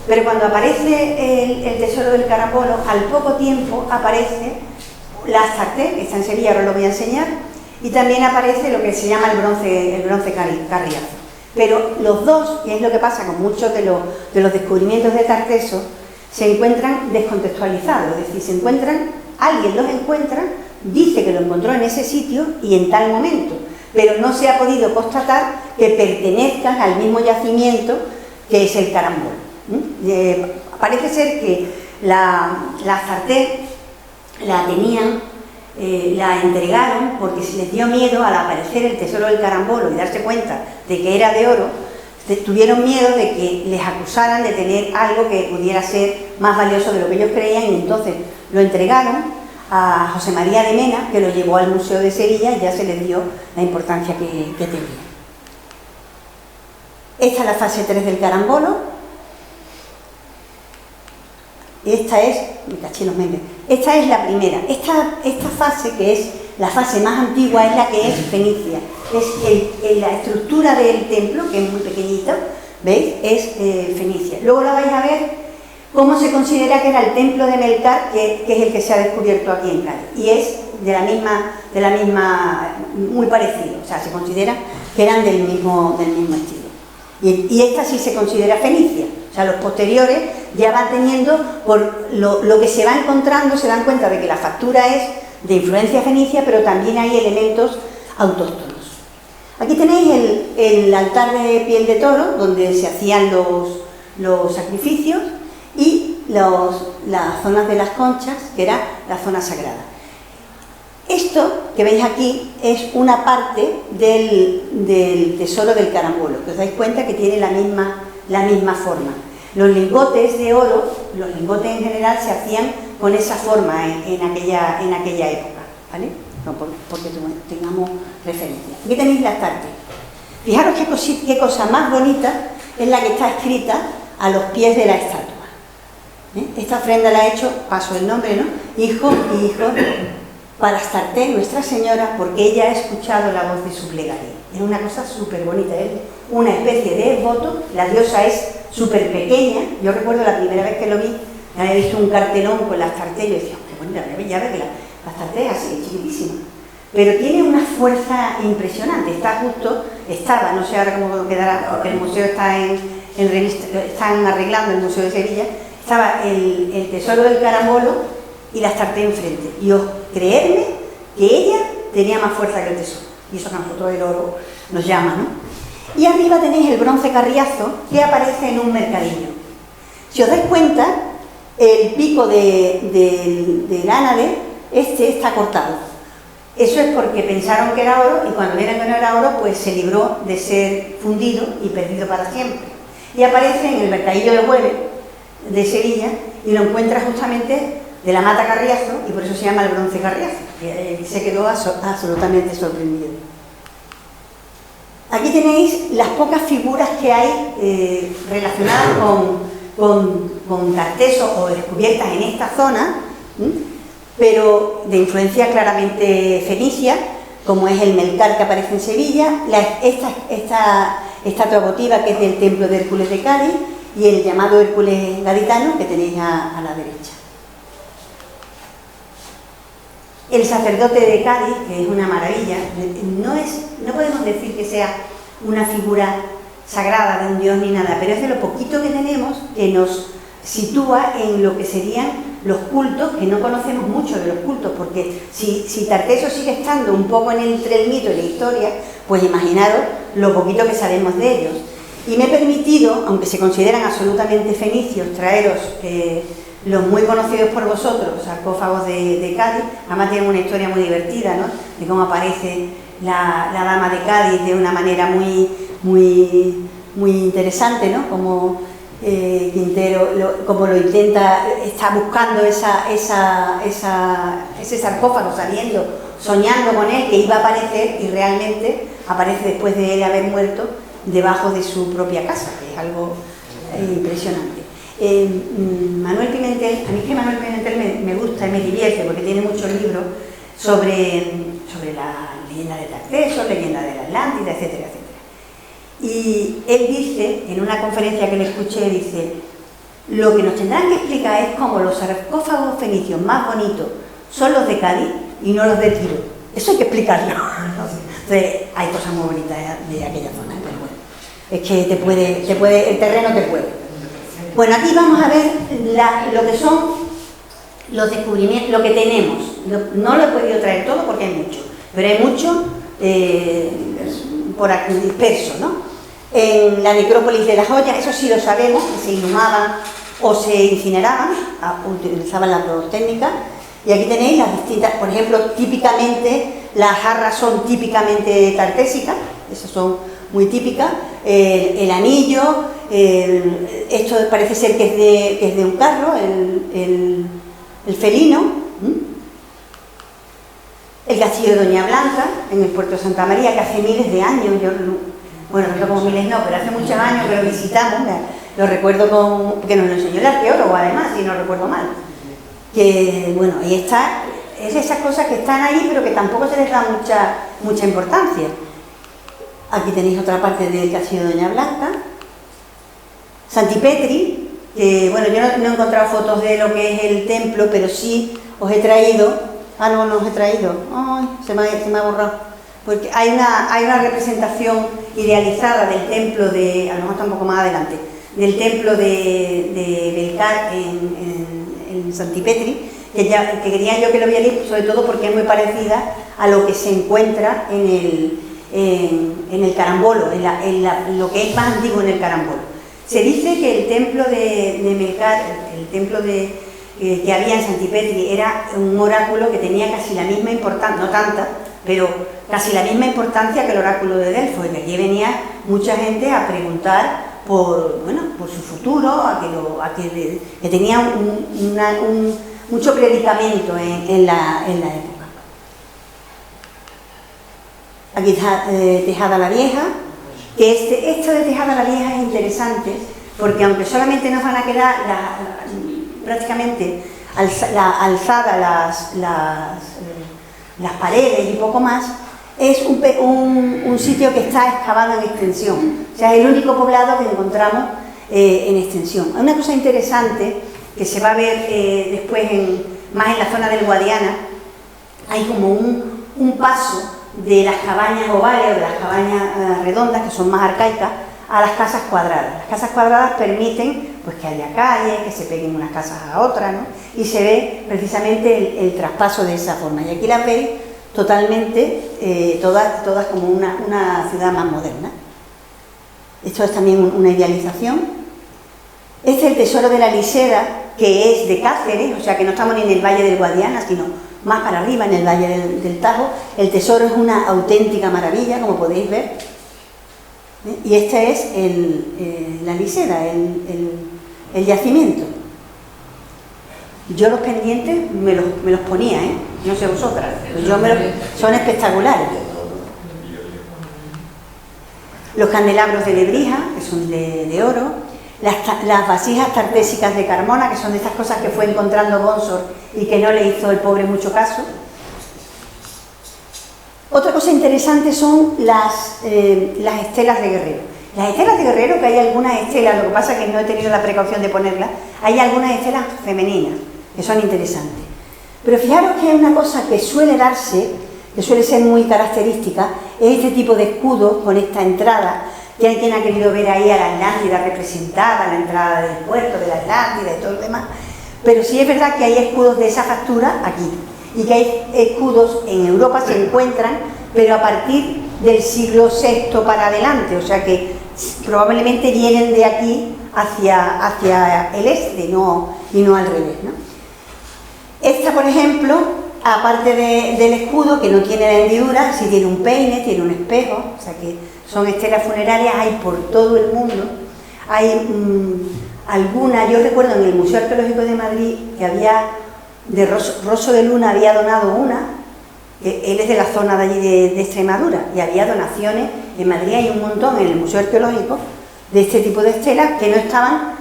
Speaker 2: pero cuando aparece el tesoro del carambolo, al poco tiempo aparece la Astarte, que está en Sevilla, ahora lo voy a enseñar, y también aparece lo que se llama el bronce carriazo. Pero los dos, y es lo que pasa con muchos de los descubrimientos de Tarteso, se encuentran descontextualizados, es decir, alguien los encuentra, dice que lo encontró en ese sitio y en tal momento, pero no se ha podido constatar que pertenezcan al mismo yacimiento que es el carambolo. Parece ser que la Astarte la tenían, la entregaron porque se les dio miedo al aparecer el tesoro del carambolo y darse cuenta de que era de oro. Tuvieron miedo de que les acusaran de tener algo que pudiera ser más valioso de lo que ellos creían, y entonces lo entregaron a José María de Mena, que lo llevó al Museo de Sevilla, y ya se les dio la importancia que tenía. Esta es la fase 3 del carambolo. Esta es, me caché los memes, esta es la primera. Esta fase, que es la fase más antigua, es la que es fenicia. Es la estructura del templo, que es muy pequeñita, ¿veis? Es fenicia. Luego la vais a ver cómo se considera que era el templo de Melcar, que es el que se ha descubierto aquí en Cádiz. Y es de la misma, muy parecido. O sea, se considera que eran del mismo estilo. Y esta sí se considera fenicia. O sea, los posteriores ya van teniendo, por lo que se va encontrando, se dan cuenta de que la factura es de influencia fenicia, pero también hay elementos autóctonos. Aquí tenéis el altar de piel de toro, donde se hacían los sacrificios, y las zonas de las conchas, que era la zona sagrada. Esto que veis aquí es una parte del tesoro del carambolo, que os dais cuenta que tiene la misma forma. Los lingotes de oro, los lingotes en general, se hacían con esa forma en aquella época, ¿vale? No, porque tengamos referencia. Aquí tenéis la Astarte. Fijaros qué cosa más bonita es la que está escrita a los pies de la estatua. Esta ofrenda la ha hecho, paso el nombre, ¿no? Hijo y hijo para Astarte, Nuestra Señora, porque ella ha escuchado la voz de su plegaria. Es una cosa súper bonita, es una especie de voto. La diosa es súper pequeña. Yo recuerdo la primera vez que lo vi, había visto un cartelón con la Astarte y yo decía, qué bonita, ya ves que la Astarte es así, chiquitísima. Pero tiene una fuerza impresionante. Estaba, no sé ahora cómo quedará, porque el museo están arreglando el Museo de Sevilla, estaba el tesoro del carambolo y la Astarte enfrente. Y creedme que ella tenía más fuerza que el tesoro. Y eso que a nosotros el oro nos llama, ¿no? Y arriba tenéis el bronce carriazo, que aparece en un mercadillo. Si os dais cuenta, el pico del ánade, está cortado. Eso es porque pensaron que era oro, y cuando vieron que no era oro, pues se libró de ser fundido y perdido para siempre. Y aparece en el mercadillo de Hueve, de Sevilla, y lo encuentra justamente de la Mata Carriazo, y por eso se llama el bronce Carriazo, que se quedó absolutamente sorprendido. Aquí tenéis las pocas figuras que hay relacionadas con Tartesos o descubiertas en esta zona, pero de influencia claramente fenicia, como es el Melcar que aparece en Sevilla, esta estatua votiva que es del templo de Hércules de Cádiz, y el llamado Hércules gaditano que tenéis a la derecha. El sacerdote de Cádiz, que es una maravilla, no podemos decir que sea una figura sagrada de un dios ni nada, pero es de lo poquito que tenemos que nos sitúa en lo que serían los cultos, que no conocemos mucho de los cultos, porque si Tarteso sigue estando un poco entre el mito y la historia, pues imaginaros lo poquito que sabemos de ellos. Y me he permitido, aunque se consideran absolutamente fenicios, traeros los muy conocidos por vosotros, sarcófagos de Cádiz. Además tienen una historia muy divertida, ¿no?, de cómo aparece la dama de Cádiz de una manera muy interesante, ¿no?, como Quintero como lo intenta, está buscando ese sarcófago, soñando con él, que iba a aparecer, y realmente aparece después de él haber muerto debajo de su propia casa, que es algo impresionante. Manuel Pimentel, a mí que Manuel Pimentel me gusta y me divierte porque tiene muchos libros sobre la leyenda de Tarteso, leyenda de la Atlántida, etcétera, etcétera. Y él dice, en una conferencia que le escuché, dice: lo que nos tendrán que explicar es cómo los sarcófagos fenicios más bonitos son los de Cádiz y no los de Tiro. Eso hay que explicarlo. Entonces, hay cosas muy bonitas de aquella zona, pero bueno, es que el terreno te puede. Bueno, aquí vamos a ver lo que son los descubrimientos, lo que tenemos. No lo he podido traer todo porque hay mucho, pero hay mucho por aquí disperso, ¿no? En la necrópolis de las Joyas, eso sí lo sabemos, que se inhumaban o se incineraban, utilizaban las dos técnicas. Y aquí tenéis las distintas, por ejemplo, típicamente las jarras son típicamente tartésicas, esas son muy típicas. El anillo, esto parece ser que es de un carro, el felino. El castillo de Doña Blanca, en el puerto de Santa María, que hace miles de años, bueno, no como miles no, pero hace muchos años que lo visitamos, lo recuerdo porque nos lo enseñó el arqueólogo, además, si no recuerdo mal. Que, bueno, ahí está, es esas cosas que están ahí, pero que tampoco se les da mucha importancia. Aquí tenéis otra parte del castillo de Doña Blanca. Santipetri, que, bueno, yo no he encontrado fotos de lo que es el templo, pero sí os he traído. No os he traído. Ay, se me ha borrado. Porque hay una representación idealizada del templo de, a lo mejor está un poco más adelante, del templo de Melcar en Santipetri, que quería yo que lo vierais, sobre todo porque es muy parecida a lo que se encuentra en el Carambolo, en lo que es más antiguo en el Carambolo. Se dice que el templo de Melcar, el templo que había en Santipetri, era un oráculo que tenía casi la misma importancia, no tanta, pero casi la misma importancia que el oráculo de Delfos, y que aquí venía mucha gente a preguntar por su futuro, que tenía mucho predicamento en la época. Aquí está Tejada la Vieja, que esto de Tejada la Vieja es interesante, porque aunque solamente nos van a quedar prácticamente alzadas las paredes y poco más, es un sitio que está excavado en extensión. O sea, es el único poblado que encontramos en extensión. Hay una cosa interesante que se va a ver después más en la zona del Guadiana. Hay como un paso de las cabañas ovales o de las cabañas redondas, que son más arcaicas, a las casas cuadradas. Las casas cuadradas permiten pues que haya calles, que se peguen unas casas a otras, ¿no? Y se ve precisamente el traspaso de esa forma. Y aquí las veis totalmente, todas como una ciudad más moderna. Esto es también una idealización. Este es el tesoro de la Liseda, que es de Cáceres, o sea que no estamos ni en el Valle del Guadiana, sino más para arriba, en el Valle del Tajo. El tesoro es una auténtica maravilla, como podéis ver. Y esta es la Liseda, el yacimiento. Yo los pendientes me los ponía, ¿eh? No sé vosotras, son espectaculares. Los candelabros de Lebrija, que son de oro, las vasijas tartésicas de Carmona, que son de estas cosas que fue encontrando Bonsor y que no le hizo el pobre mucho caso. Otra cosa interesante son las estelas de Guerrero. Las estelas de Guerrero, que hay algunas estelas, lo que pasa es que no he tenido la precaución de ponerlas, hay algunas estelas femeninas que son interesantes. Pero fijaros que hay una cosa que suele darse, que suele ser muy característica, es este tipo de escudos con esta entrada, que hay quien ha querido ver ahí a la Atlántida representada, la entrada del puerto de la Atlántida y todo lo demás, pero sí es verdad que hay escudos de esa factura aquí, y que hay escudos en Europa, se encuentran, pero a partir del siglo VI para adelante, o sea que probablemente vienen de aquí hacia el este, y no al revés, ¿no? Esta, por ejemplo, aparte del escudo, que no tiene la hendidura, sí tiene un peine, tiene un espejo, o sea que son estelas funerarias, hay por todo el mundo. Hay alguna, yo recuerdo en el Museo Arqueológico de Madrid que había, de Rosso de Luna había donado una, que él es de la zona de allí de Extremadura, y había donaciones, en Madrid hay un montón en el Museo Arqueológico de este tipo de estelas que no estaban,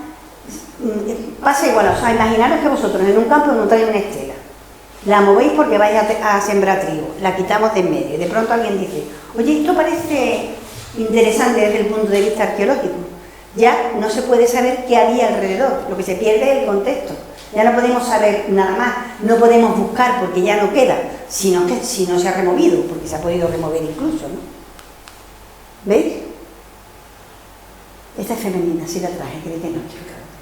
Speaker 2: pasa igual, o sea, imaginaros que vosotros en un campo encontráis una estela, la movéis porque vais a sembrar trigo, la quitamos de en medio, y de pronto alguien dice, oye, esto parece interesante desde el punto de vista arqueológico, ya no se puede saber qué había alrededor, lo que se pierde es el contexto, ya no podemos saber nada más, no podemos buscar porque ya no queda, sino que si no se ha removido, porque se ha podido remover incluso, ¿no? ¿Veis? Esta es femenina, sí la traje, creo que no.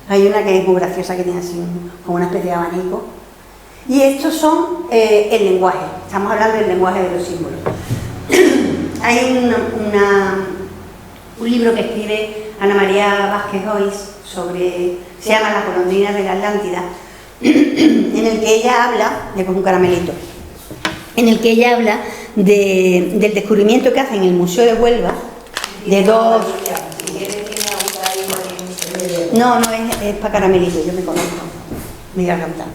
Speaker 2: Hay una que es muy graciosa, que tiene así como una especie de abanico. Y estos son el lenguaje, estamos hablando del lenguaje de los símbolos. Hay un libro que escribe Ana María Vázquez Hoyos se llama Las golondrinas de la Atlántida, en el que ella habla, le pongo un caramelito, en el que ella habla del descubrimiento que hace en el Museo de Huelva de dos... No, es para caramelito, yo me conozco, me voy a cantar.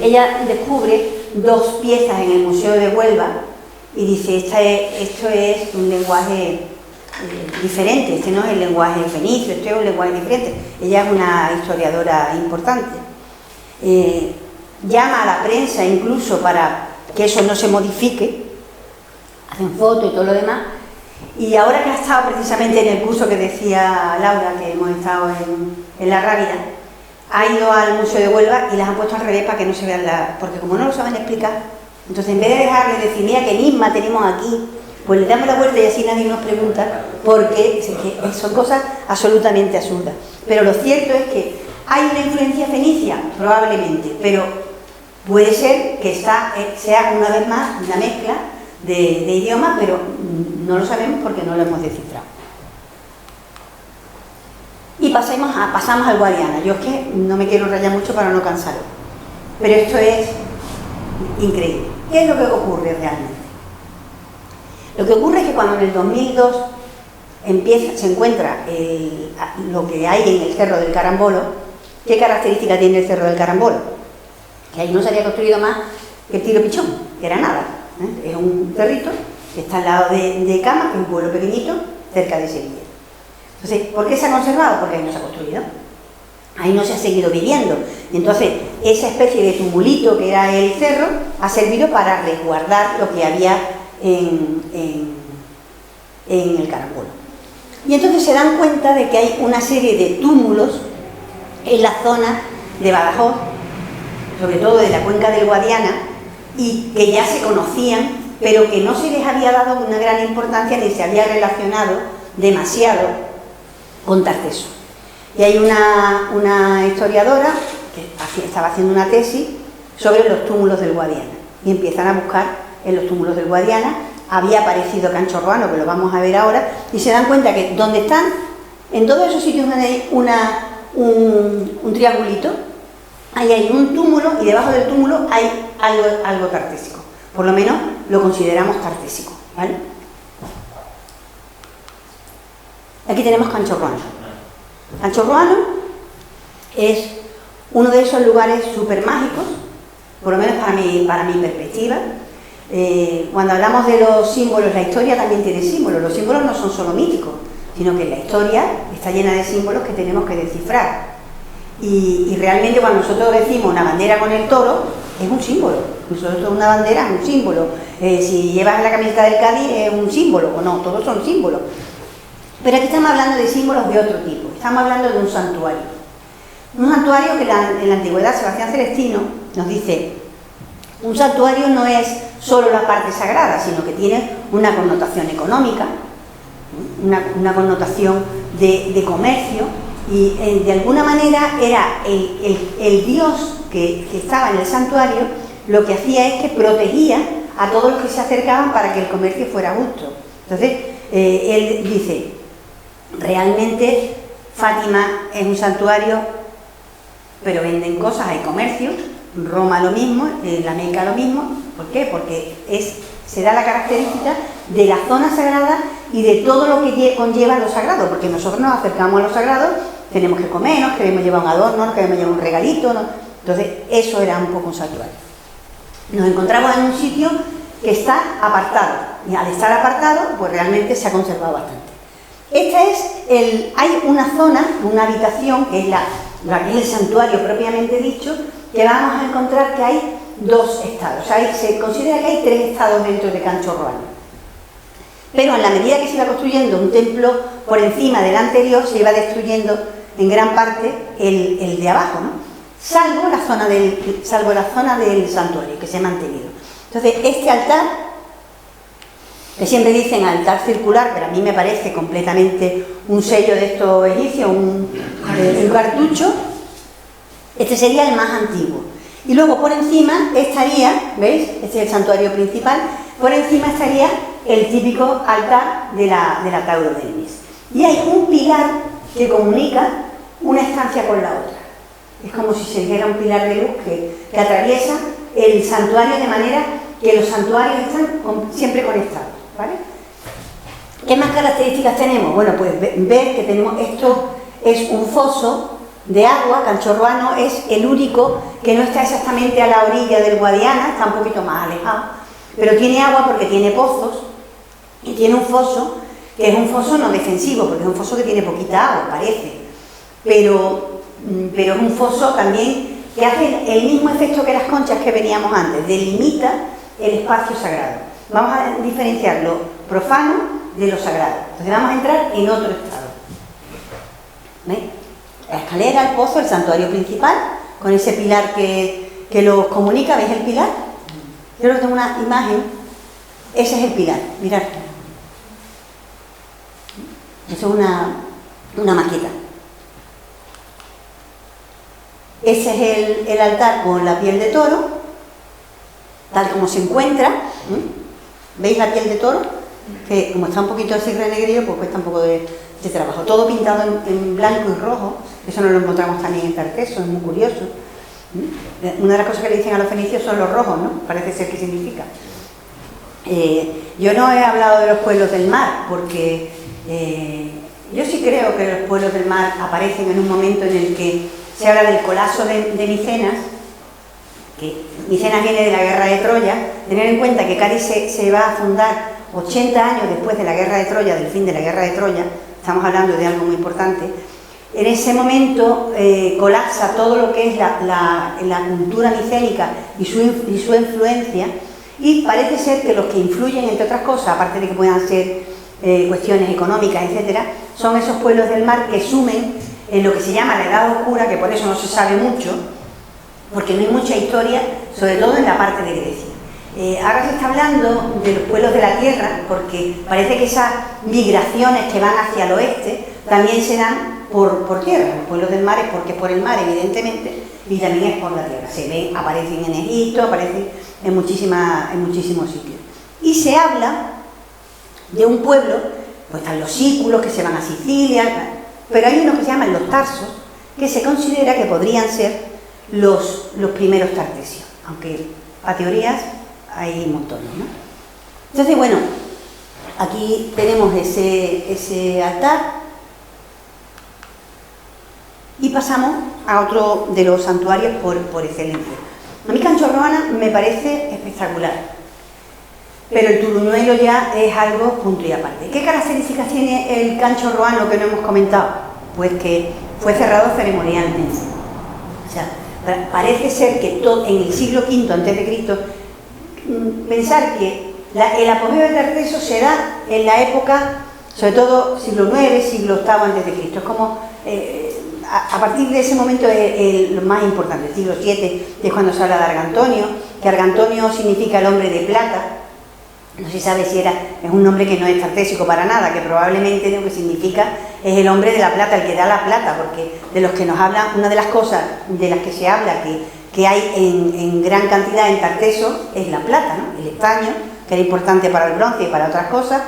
Speaker 2: Ella descubre dos piezas en el Museo de Huelva y dice, esto es un lenguaje diferente, este no es el lenguaje fenicio, este es un lenguaje diferente. Ella es una historiadora importante. Llama a la prensa incluso para que eso no se modifique, hacen fotos y todo lo demás. Y ahora que ha estado precisamente en el curso que decía Laura, que hemos estado en La Rábida, ha ido al Museo de Huelva y las han puesto al revés para que no se vean porque como no lo saben explicar, entonces en vez de dejarle decir, mira qué enigma tenemos aquí, pues le damos la vuelta y así nadie nos pregunta, porque son cosas absolutamente absurdas. Pero lo cierto es que hay una influencia fenicia, probablemente, pero puede ser que sea una vez más una mezcla de idiomas, pero no lo sabemos porque no lo hemos descifrado. Y pasamos al Guadiana. Yo es que no me quiero rayar mucho para no cansaros, pero esto es increíble. ¿Qué es lo que ocurre realmente? Lo que ocurre es que cuando en el 2002 se encuentra lo que hay en el Cerro del Carambolo, ¿qué característica tiene el Cerro del Carambolo? Que ahí no se había construido más que el Tiro Pichón, que era nada. Es un cerrito que está al lado de Cama, que es un pueblo pequeñito, cerca de Sevilla. Entonces, ¿por qué se ha conservado? Porque ahí no se ha construido. Ahí no se ha seguido viviendo. Entonces, esa especie de tumulito que era el cerro ha servido para resguardar lo que había en el Carambolo. Y entonces se dan cuenta de que hay una serie de túmulos en la zona de Badajoz, sobre todo de la cuenca del Guadiana, y que ya se conocían, pero que no se les había dado una gran importancia ni se había relacionado demasiado con Tarteso. Y hay una historiadora que estaba haciendo una tesis sobre los túmulos del Guadiana, y empiezan a buscar en los túmulos del Guadiana. Había aparecido Cancho Roano, que lo vamos a ver ahora, y se dan cuenta que donde están, en todos esos sitios donde hay un triangulito, ahí hay un túmulo, y debajo del túmulo hay algo tartésico. Por lo menos lo consideramos tartésico, ¿vale? Aquí tenemos Cancho Roano. Cancho Roano es uno de esos lugares súper mágicos, por lo menos para mi perspectiva. Cuando hablamos de los símbolos, la historia también tiene símbolos. Los símbolos no son solo míticos, sino que la historia está llena de símbolos que tenemos que descifrar. Y realmente cuando nosotros decimos una bandera con el toro, es un símbolo. Nosotros una bandera es un símbolo. Si llevas la camiseta del Cádiz es un símbolo, o no, todos son símbolos. Pero aquí estamos hablando de símbolos de otro tipo. Estamos hablando de un santuario. Un santuario que en la antigüedad Sebastián Celestino nos dice: un santuario no es solo la parte sagrada, sino que tiene una connotación económica, una connotación de comercio, y de alguna manera era el Dios que estaba en el santuario, lo que hacía es que protegía a todos los que se acercaban para que el comercio fuera justo. Entonces, él dice, realmente Fátima es un santuario, pero venden cosas, hay comercio. Roma lo mismo, la Meca lo mismo. ¿Por qué? Porque se da la característica de la zona sagrada y de todo lo que conlleva lo sagrado, porque nosotros nos acercamos a lo sagrado, tenemos que comer, nos queremos llevar un adorno, nos queremos llevar un regalito, ¿no? Entonces eso era un poco un santuario. Nos encontramos en un sitio que está apartado, y al estar apartado pues realmente se ha conservado bastante. Hay una zona, una habitación, que es el santuario propiamente dicho, que vamos a encontrar que hay dos estados. Se considera que hay tres estados dentro de Canchorroano. Pero en la medida que se iba construyendo un templo por encima del anterior, se iba destruyendo en gran parte el de abajo, ¿no? Salvo la zona del santuario, que se ha mantenido. Entonces, este altar, que siempre dicen altar circular, pero a mí me parece completamente un sello de estos egipcios, un cartucho. Este sería el más antiguo. Y luego por encima estaría, ¿veis? Este es el santuario principal. Por encima estaría el típico altar de la Taurogenies. Y hay un pilar que comunica una estancia con la otra. Es como si se dijera un pilar de luz que atraviesa el santuario, de manera que los santuarios están siempre conectados, ¿vale? ¿Qué más características tenemos? Bueno, pues ver que tenemos, esto es un foso de agua. Canchorroano es el único que no está exactamente a la orilla del Guadiana, está un poquito más alejado, pero tiene agua porque tiene pozos y tiene un foso, que es un foso no defensivo, porque es un foso que tiene poquita agua, parece, pero es un foso también que hace el mismo efecto que las conchas que veníamos antes, delimita el espacio sagrado. Vamos a diferenciar lo profano de lo sagrado. Entonces vamos a entrar en otro estado. ¿Veis? La escalera, el pozo, el santuario principal, con ese pilar que los comunica. ¿Veis el pilar? Yo os tengo una imagen. Ese es el pilar, mirad. Eso es una maqueta. Ese es el altar con la piel de toro, tal como se encuentra. ¿Veis la piel de toro? Que como está un poquito así renegrido, pues cuesta un poco de trabajo. Todo pintado en blanco y rojo. Eso no lo encontramos también en Tarteso, es muy curioso. Una de las cosas que le dicen a los fenicios son los rojos, ¿no? Parece ser que significa. Yo no he hablado de los pueblos del mar, porque yo sí creo que los pueblos del mar aparecen en un momento en el que se habla del colapso de Micenas, que Micenas viene de la guerra de Troya. Tener en cuenta que Cádiz se va a fundar 80 años después de la guerra de Troya, del fin de la guerra de Troya. Estamos hablando de algo muy importante. En ese momento colapsa todo lo que es la cultura micénica y su influencia, y parece ser que los que influyen, entre otras cosas, aparte de que puedan ser cuestiones económicas, etcétera, son esos pueblos del mar que sumen en lo que se llama la Edad Oscura, que por eso no se sabe mucho, porque no hay mucha historia, sobre todo en la parte de Grecia. Ahora se está hablando de los pueblos de la tierra, porque parece que esas migraciones que van hacia el oeste también se dan por tierra. Los pueblos del mar es porque es por el mar, evidentemente, y también es por la tierra. Se ven, aparecen en Egipto, aparecen en muchísimos sitios. Y se habla de un pueblo, pues están los sículos que se van a Sicilia, pero hay unos que se llaman los tarsos, que se considera que podrían ser los primeros tartesios, aunque a teorías hay montones, ¿no? Entonces, bueno, aquí tenemos ese altar y pasamos a otro de los santuarios por excelencia. A mí Cancho Roana me parece espectacular, pero el Turuñuelo ya es algo punto y aparte. ¿Qué características tiene el Cancho Roano que no hemos comentado? Pues que fue cerrado ceremonialmente. O sea, parece ser que en el siglo V a.C., pensar que el apogeo de Tarteso se da en la época, sobre todo siglo IX, siglo VIII a.C. Es como, a partir de ese momento es lo más importante. El siglo VII es cuando se habla de Argantonio, que Argantonio significa el hombre de plata. No se sabe si es un nombre que no es tartésico para nada, que probablemente lo que significa es el hombre de la plata, el que da la plata, porque de los que nos hablan, una de las cosas de las que se habla que hay en gran cantidad en Tarteso es la plata, ¿no? El estaño, que era importante para el bronce y para otras cosas,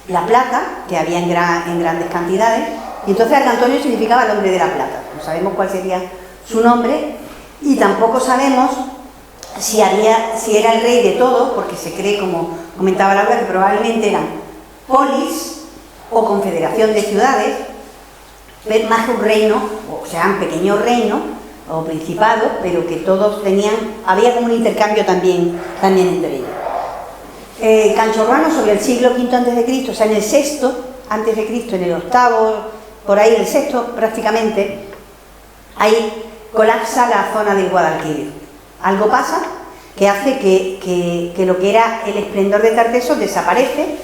Speaker 2: la plata, que había en grandes cantidades, y entonces Argantonio significaba el hombre de la plata. No sabemos cuál sería su nombre y tampoco sabemos si era el rey de todo, porque se cree, como comentaba Laura, que probablemente eran polis o confederación de ciudades, más que un reino, o sea, un pequeño reino o principado, pero que todos había como un intercambio también entre ellos. Cancho Roano, sobre el siglo V a.C., o sea, en el VI a.C., en el VIII, por ahí el VI prácticamente, ahí colapsa la zona del Guadalquivir. Algo pasa que hace que lo que era el esplendor de Tarteso desaparece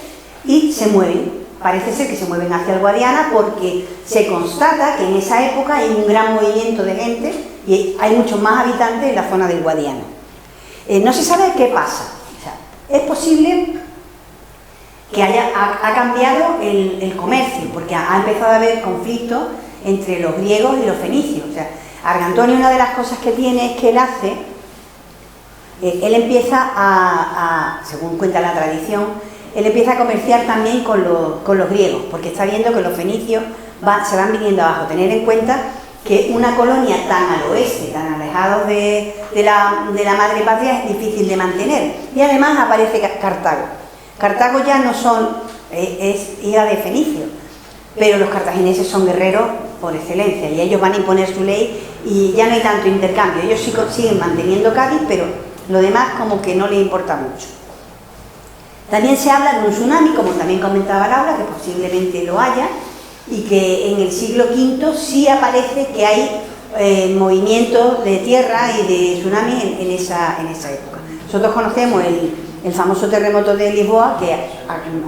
Speaker 2: y se mueven. Parece ser que se mueven hacia el Guadiana porque se constata que en esa época hay un gran movimiento de gente y hay muchos más habitantes en la zona del Guadiana. No se sabe qué pasa. O sea, es posible que ha cambiado el comercio, porque ha empezado a haber conflictos entre los griegos y los fenicios. O sea, Argantonio, una de las cosas que tiene es que él empieza según cuenta la tradición, él empieza a comerciar también con los griegos, porque está viendo que los fenicios se van viniendo abajo. Tener en cuenta que una colonia tan al oeste, tan alejados de la madre patria, es difícil de mantener. Y además aparece Cartago. Cartago ya no es hija de Fenicio, pero los cartagineses son guerreros por excelencia y ellos van a imponer su ley y ya no hay tanto intercambio. Ellos sí siguen manteniendo Cádiz, pero lo demás como que no les importa mucho. También se habla de un tsunami, como también comentaba Laura, que posiblemente lo haya, y que en el siglo V sí aparece que hay movimientos de tierra y de tsunami en esa época. Nosotros conocemos el famoso terremoto de Lisboa, que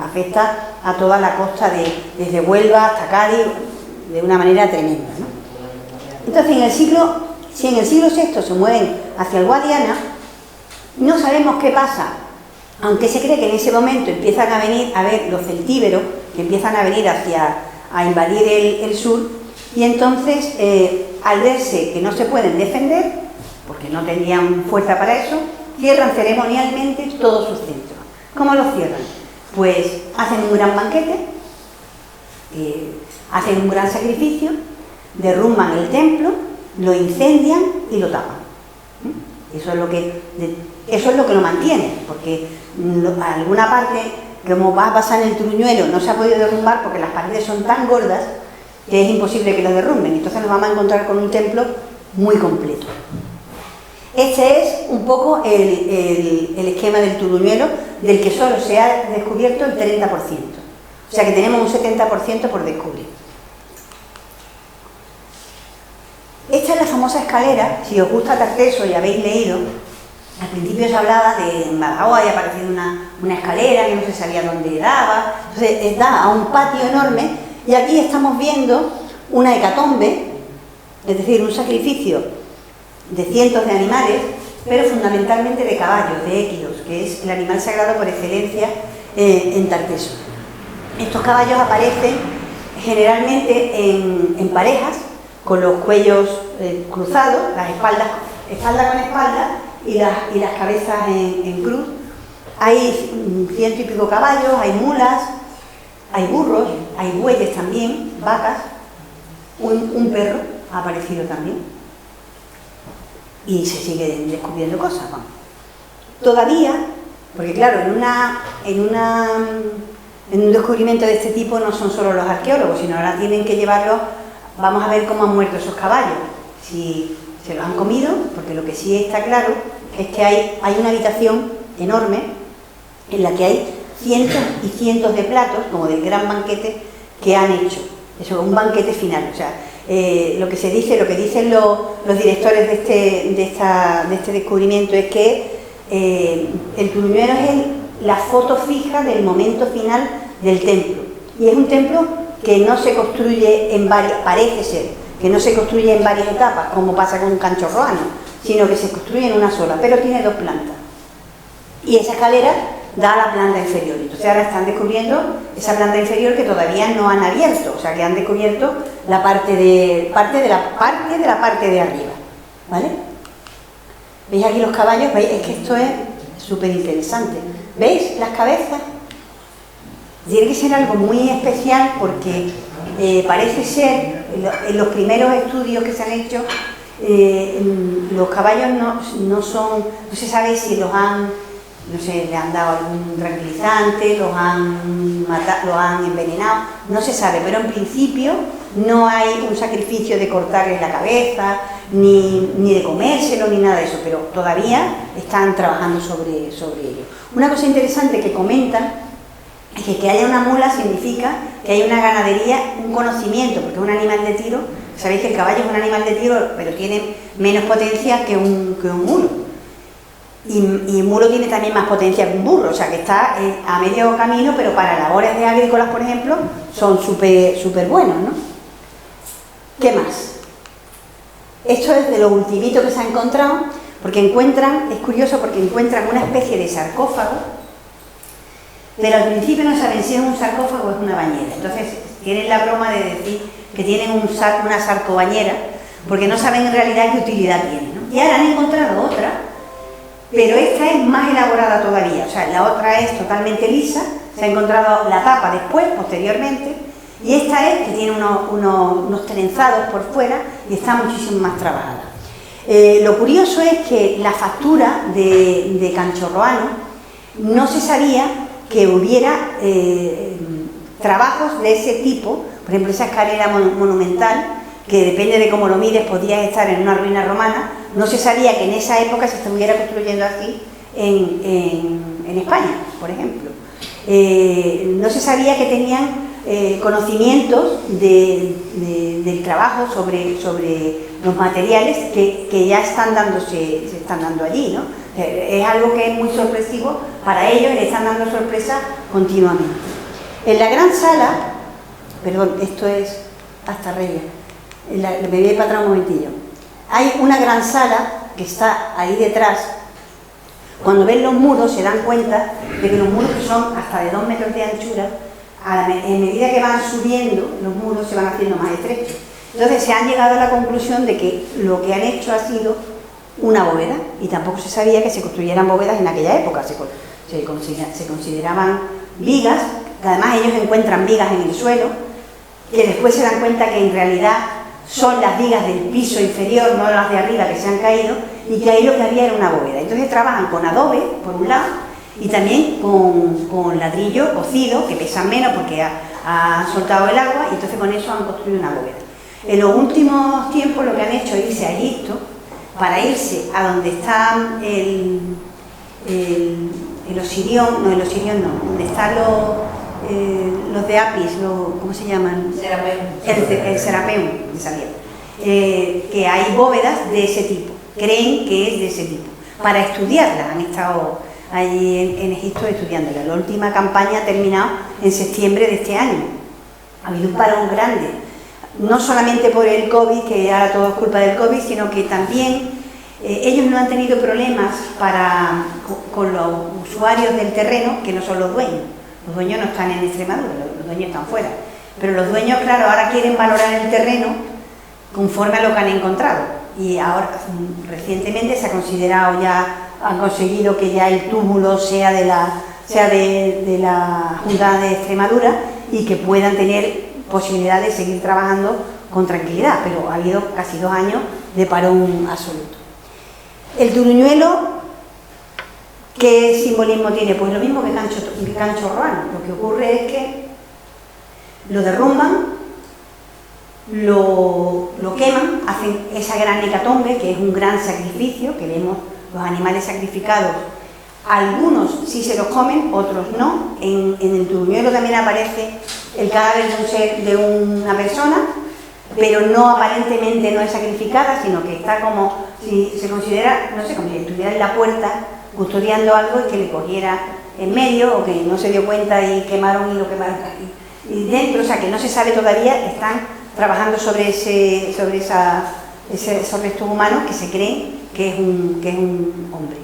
Speaker 2: afecta a toda la costa desde Huelva hasta Cádiz de una manera tremenda, ¿no? Entonces, si en el siglo VI se mueven hacia el Guadiana, no sabemos qué pasa, aunque se cree que en ese momento empiezan a venir a ver los celtíberos, que empiezan a venir a invadir el sur, y entonces, al verse que no se pueden defender, porque no tendrían fuerza para eso, cierran ceremonialmente todos sus centros. ¿Cómo los cierran? Pues hacen un gran banquete, hacen un gran sacrificio, derrumban el templo, lo incendian y lo tapan. Eso es lo que lo mantiene, porque alguna parte, como va a pasar en el Turuñuelo, no se ha podido derrumbar porque las paredes son tan gordas que es imposible que lo derrumben. Entonces nos vamos a encontrar con un templo muy completo. Este es un poco el esquema del Turuñuelo, del que solo se ha descubierto el 30%. O sea que tenemos un 70% por descubrir. Esta es la famosa escalera. Si os gusta Tarteso y habéis leído, al principio se hablaba de en Badajoz había aparecido una escalera que no se sabía dónde daba. Entonces da a un patio enorme y aquí estamos viendo una hecatombe, es decir, un sacrificio de cientos de animales, pero fundamentalmente de caballos, de équidos, que es el animal sagrado por excelencia en Tarteso. Estos caballos aparecen generalmente en parejas, con los cuellos cruzados, las espalda con espalda y las cabezas en cruz. Hay 100 y pico caballos, hay mulas, hay burros, hay bueyes también, vacas, un perro ha aparecido también. Y se siguen descubriendo cosas, vamos. Todavía, porque claro, en un descubrimiento de este tipo no son solo los arqueólogos, sino ahora tienen que llevarlos, vamos a ver cómo han muerto esos caballos. si se los han comido, porque lo que sí está claro es que hay una habitación enorme en la que hay cientos y cientos de platos, como del gran banquete que han hecho. Eso es un banquete final. O sea, lo que dicen los directores de este descubrimiento es que el Turuñuelo es la foto fija del momento final del templo. Y es un templo que no se construye en varias, parece ser, que no se construye en varias etapas, como pasa con un Canchorroano, sino que se construye en una sola, pero tiene 2 plantas. Y esa escalera da a la planta inferior. Entonces ahora están descubriendo esa planta inferior que todavía no han abierto, o sea que han descubierto la parte de la parte de arriba, ¿vale? ¿Veis aquí los caballos? ¿Veis? Es que esto es súper interesante. ¿Veis las cabezas? Tiene que ser algo muy especial porque parece ser, en los primeros estudios que se han hecho, los caballos no se sabe si los han, no sé, le han dado algún tranquilizante, los han matado, los han envenenado, no se sabe, pero en principio no hay un sacrificio de cortarles la cabeza, ni de comérselo, ni nada de eso, pero todavía están trabajando sobre ello. Una cosa interesante que comentan es que haya una mula significa que hay una ganadería, un conocimiento, porque es un animal de tiro. Sabéis que el caballo es un animal de tiro, pero tiene menos potencia que un mulo. Y un mulo tiene también más potencia que un burro, o sea que está a medio camino, pero para labores de agrícolas, por ejemplo, son súper buenos, ¿no? ¿Qué más? Esto es de lo ultimito que se ha encontrado, porque es curioso porque encuentran una especie de sarcófago, pero al principio no saben si es un sarcófago o es una bañera. Entonces tienen la broma de decir que tienen una sarcobañera, porque no saben en realidad qué utilidad tiene, ¿no? Y ahora han encontrado otra, pero esta es más elaborada todavía. O sea, la otra es totalmente lisa, se ha encontrado la tapa después, posteriormente, y esta es que tiene unos trenzados por fuera y está muchísimo más trabajada. Lo curioso es que la factura de Canchorroano no se sabía que hubiera trabajos de ese tipo. Por ejemplo, esa escalera monumental, que depende de cómo lo mires, podía estar en una ruina romana. No se sabía que en esa época se estuviera construyendo así en España, por ejemplo. No se sabía que tenían conocimientos del trabajo sobre los materiales que ya se están dando allí, ¿no? Es algo que es muy sorpresivo para ellos y le están dando sorpresa continuamente. En la gran sala, perdón, esto es hasta Reyes, me voy a ir para atrás un momentillo. Hay una gran sala que está ahí detrás. Cuando ven los muros se dan cuenta de que los muros, que son hasta de 2 metros de anchura, en medida que van subiendo los muros se van haciendo más estrechos. Entonces se han llegado a la conclusión de que lo que han hecho ha sido una bóveda, y tampoco se sabía que se construyeran bóvedas en aquella época. Se consideraban vigas, que además ellos encuentran vigas en el suelo, que después se dan cuenta que en realidad son las vigas del piso inferior, no las de arriba que se han caído, y que ahí lo que había era una bóveda. Entonces trabajan con adobe, por un lado, y también con ladrillo cocido, que pesan menos porque ha soltado el agua, y entonces con eso han construido una bóveda. En los últimos tiempos lo que han hecho es irse a Egipto, para irse a donde está el Osirión, donde están los de Apis, ¿cómo se llaman? El Serapeum, me salía. Que hay bóvedas de ese tipo, creen que es de ese tipo, para estudiarlas. Han estado allí en Egipto estudiándolas. La última campaña ha terminado en septiembre de este año. Ha habido un parón grande, no solamente por el COVID, que ahora todo es culpa del COVID, sino que también ellos no han tenido problemas con los usuarios del terreno, que no son los dueños. Los dueños no están en Extremadura, los dueños están fuera. Pero los dueños, claro, ahora quieren valorar el terreno conforme a lo que han encontrado. Y ahora, recientemente se ha considerado ya, han conseguido que ya el túmulo sea de la Junta de Extremadura y que puedan tener posibilidad de seguir trabajando con tranquilidad, pero ha habido casi 2 años de parón absoluto. El Turuñuelo, ¿qué simbolismo tiene? Pues lo mismo que Canchorroano. Lo que ocurre es que lo derrumban, lo queman, hacen esa gran hecatombe, que es un gran sacrificio, que vemos los animales sacrificados. Algunos sí se los comen, otros no. En el Turuñuelo también aparece el cadáver de una persona, pero no, aparentemente no es sacrificada, sino que está como si se considera, no sé, como si estuviera en la puerta custodiando algo y que le cogiera en medio, o que no se dio cuenta y quemaron y lo quemaron y dentro, o sea que no se sabe todavía. Están trabajando sobre esos restos humanos que se creen que es un hombre.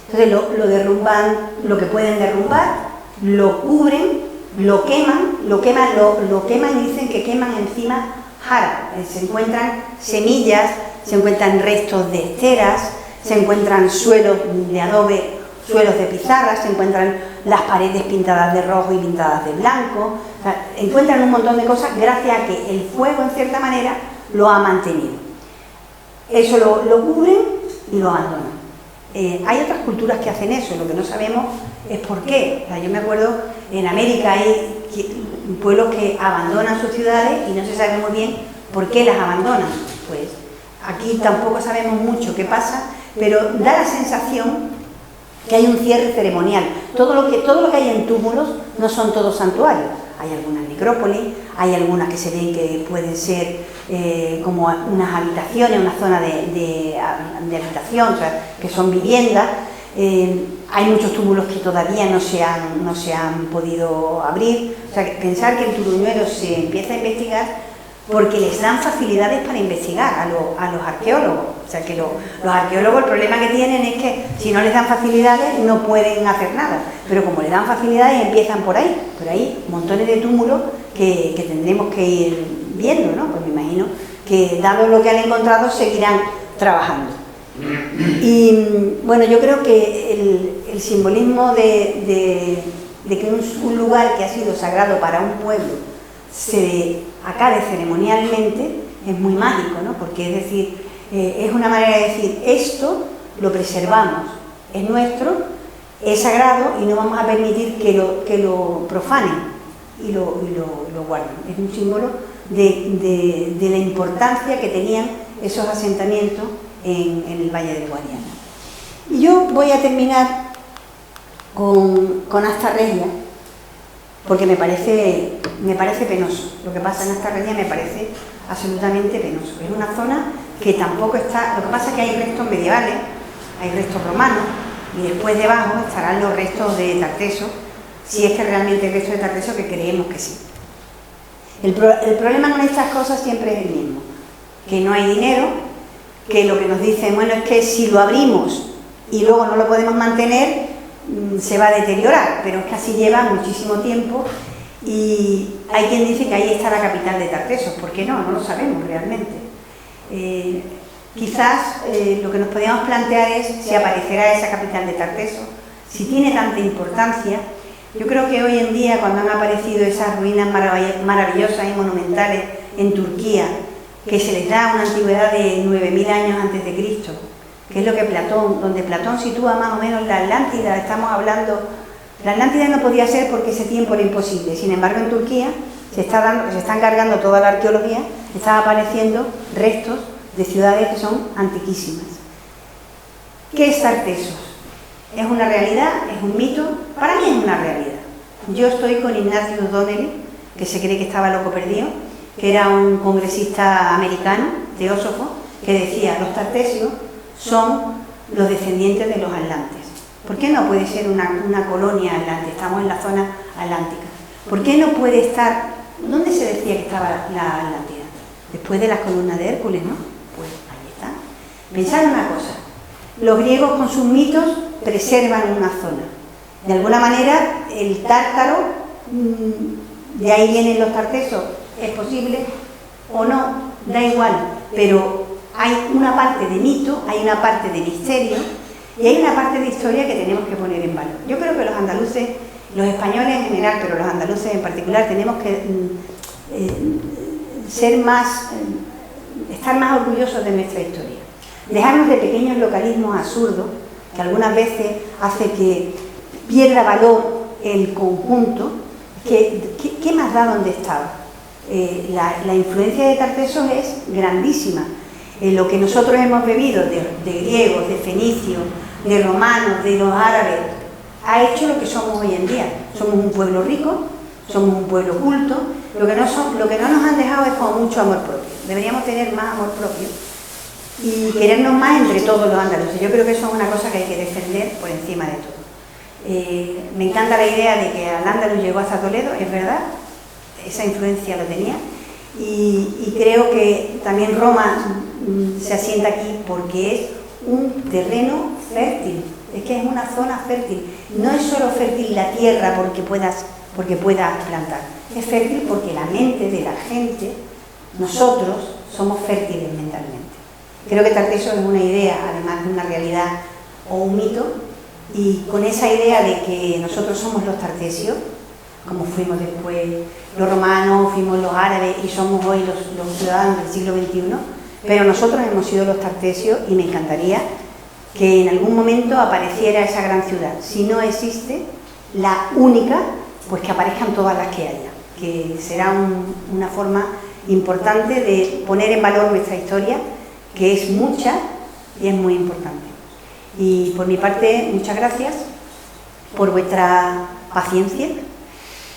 Speaker 2: Entonces lo derrumban, lo que pueden derrumbar, lo cubren, lo queman y dicen que queman encima jara. Se encuentran semillas, se encuentran restos de esteras, se encuentran suelos de adobe, suelos de pizarra, se encuentran las paredes pintadas de rojo y pintadas de blanco. O sea, encuentran un montón de cosas gracias a que el fuego, en cierta manera, lo ha mantenido. Eso lo cubren y lo abandonan. Hay otras culturas que hacen eso, lo que no sabemos es por qué. O sea, yo me acuerdo, en América hay pueblos que abandonan sus ciudades y no se sabe muy bien por qué las abandonan. Pues aquí tampoco sabemos mucho qué pasa, pero da la sensación que hay un cierre ceremonial. Todo lo que hay en túmulos no son todos santuarios. Hay algunas necrópolis, hay algunas que se ven que pueden ser como unas habitaciones, una zona de habitación, o sea, que son viviendas. Hay muchos túmulos que todavía no se han podido abrir. O sea, pensar que el Turuñuelo se empieza a investigar porque les dan facilidades para investigar a los arqueólogos. O sea, que los arqueólogos, el problema que tienen es que si no les dan facilidades no pueden hacer nada, pero como les dan facilidades empiezan por ahí. Pero hay montones de túmulos que tendremos que ir viendo, ¿no? Pues me imagino que, dado lo que han encontrado, seguirán trabajando. Y bueno, yo creo que el simbolismo de que un lugar que ha sido sagrado para un pueblo se acabe ceremonialmente es muy mágico, ¿no? Porque es decir, es una manera de decir, esto lo preservamos, es nuestro, es sagrado y no vamos a permitir que lo profanen y lo guarden. Es un símbolo de la importancia que tenían esos asentamientos en el Valle del Guadiana. Y yo voy a terminar con Asta Regia, porque me parece penoso. Lo que pasa en Asta Regia me parece absolutamente penoso. Es una zona que tampoco está... Lo que pasa es que hay restos medievales, hay restos romanos, y después debajo estarán los restos de Tarteso, si es que realmente hay restos de Tarteso, que creemos que sí. El problema con estas cosas siempre es el mismo, que no hay dinero, que lo que nos dicen, bueno, es que si lo abrimos y luego no lo podemos mantener, se va a deteriorar, pero es que así lleva muchísimo tiempo. Y hay quien dice que ahí está la capital de Tartesos. ¿Por qué no? No lo sabemos realmente. Quizás lo que nos podríamos plantear es si aparecerá esa capital de Tartesos, si tiene tanta importancia. Yo creo que hoy en día, cuando han aparecido esas ruinas maravillosas y monumentales en Turquía, que se les da una antigüedad de 9000 años antes de Cristo, que es lo que donde Platón sitúa más o menos la Atlántida, estamos hablando... La Atlántida no podía ser porque ese tiempo era imposible. Sin embargo, en Turquía se está encargando toda la arqueología, están apareciendo restos de ciudades que son antiquísimas. ¿Qué es Tartesos? ¿Es una realidad? ¿Es un mito? Para mí es una realidad. Yo estoy con Ignatius Donnelly, que se cree que estaba loco perdido, que era un congresista americano, teósofo, que decía: los tartesios son los descendientes de los atlantes. ¿Por qué no puede ser una colonia atlante? Estamos en la zona atlántica. ¿Por qué no puede estar... ¿Dónde se decía que estaba la Atlántida? Después de las columnas de Hércules, ¿no? Pues ahí está. Pensad una cosa. Los griegos con sus mitos preservan una zona. De alguna manera, el tártaro, de ahí vienen los tartesos, es posible o no, da igual. Pero hay una parte de mito, hay una parte de misterio, y hay una parte de historia que tenemos que poner en valor. Yo creo que los andaluces, los españoles en general, pero los andaluces en particular, tenemos que estar más orgullosos de nuestra historia. Dejarnos de pequeños localismos absurdos, que algunas veces hace que pierda valor el conjunto. ¿Qué más da donde estaba? la influencia de Tartessos es grandísima. Lo que nosotros hemos bebido de griegos, de fenicios, de romanos, de los árabes, ha hecho lo que somos hoy en día. Somos un pueblo rico, somos un pueblo culto. Lo que no nos han dejado es como mucho amor propio. Deberíamos tener más amor propio y querernos más entre todos los andaluces. Yo creo que eso es una cosa que hay que defender por encima de todo. Me encanta la idea de que Al-Ándalus llegó hasta Toledo, es verdad, esa influencia lo tenía, y creo que también Roma se asienta aquí porque es un terreno fértil, es que es una zona fértil. No es solo fértil la tierra porque puedas plantar, es fértil porque la mente de la gente, nosotros, somos fértiles mentalmente. Creo que Tartessos es una idea, además de una realidad o un mito, y con esa idea de que nosotros somos los tartesios, como fuimos después los romanos, fuimos los árabes y somos hoy los ciudadanos del siglo XXI, pero nosotros hemos sido los tartesios y me encantaría que en algún momento apareciera esa gran ciudad. Si no existe la única, pues que aparezcan todas las que haya, que será una forma importante de poner en valor nuestra historia, que es mucha y es muy importante. Y por mi parte, muchas gracias por vuestra paciencia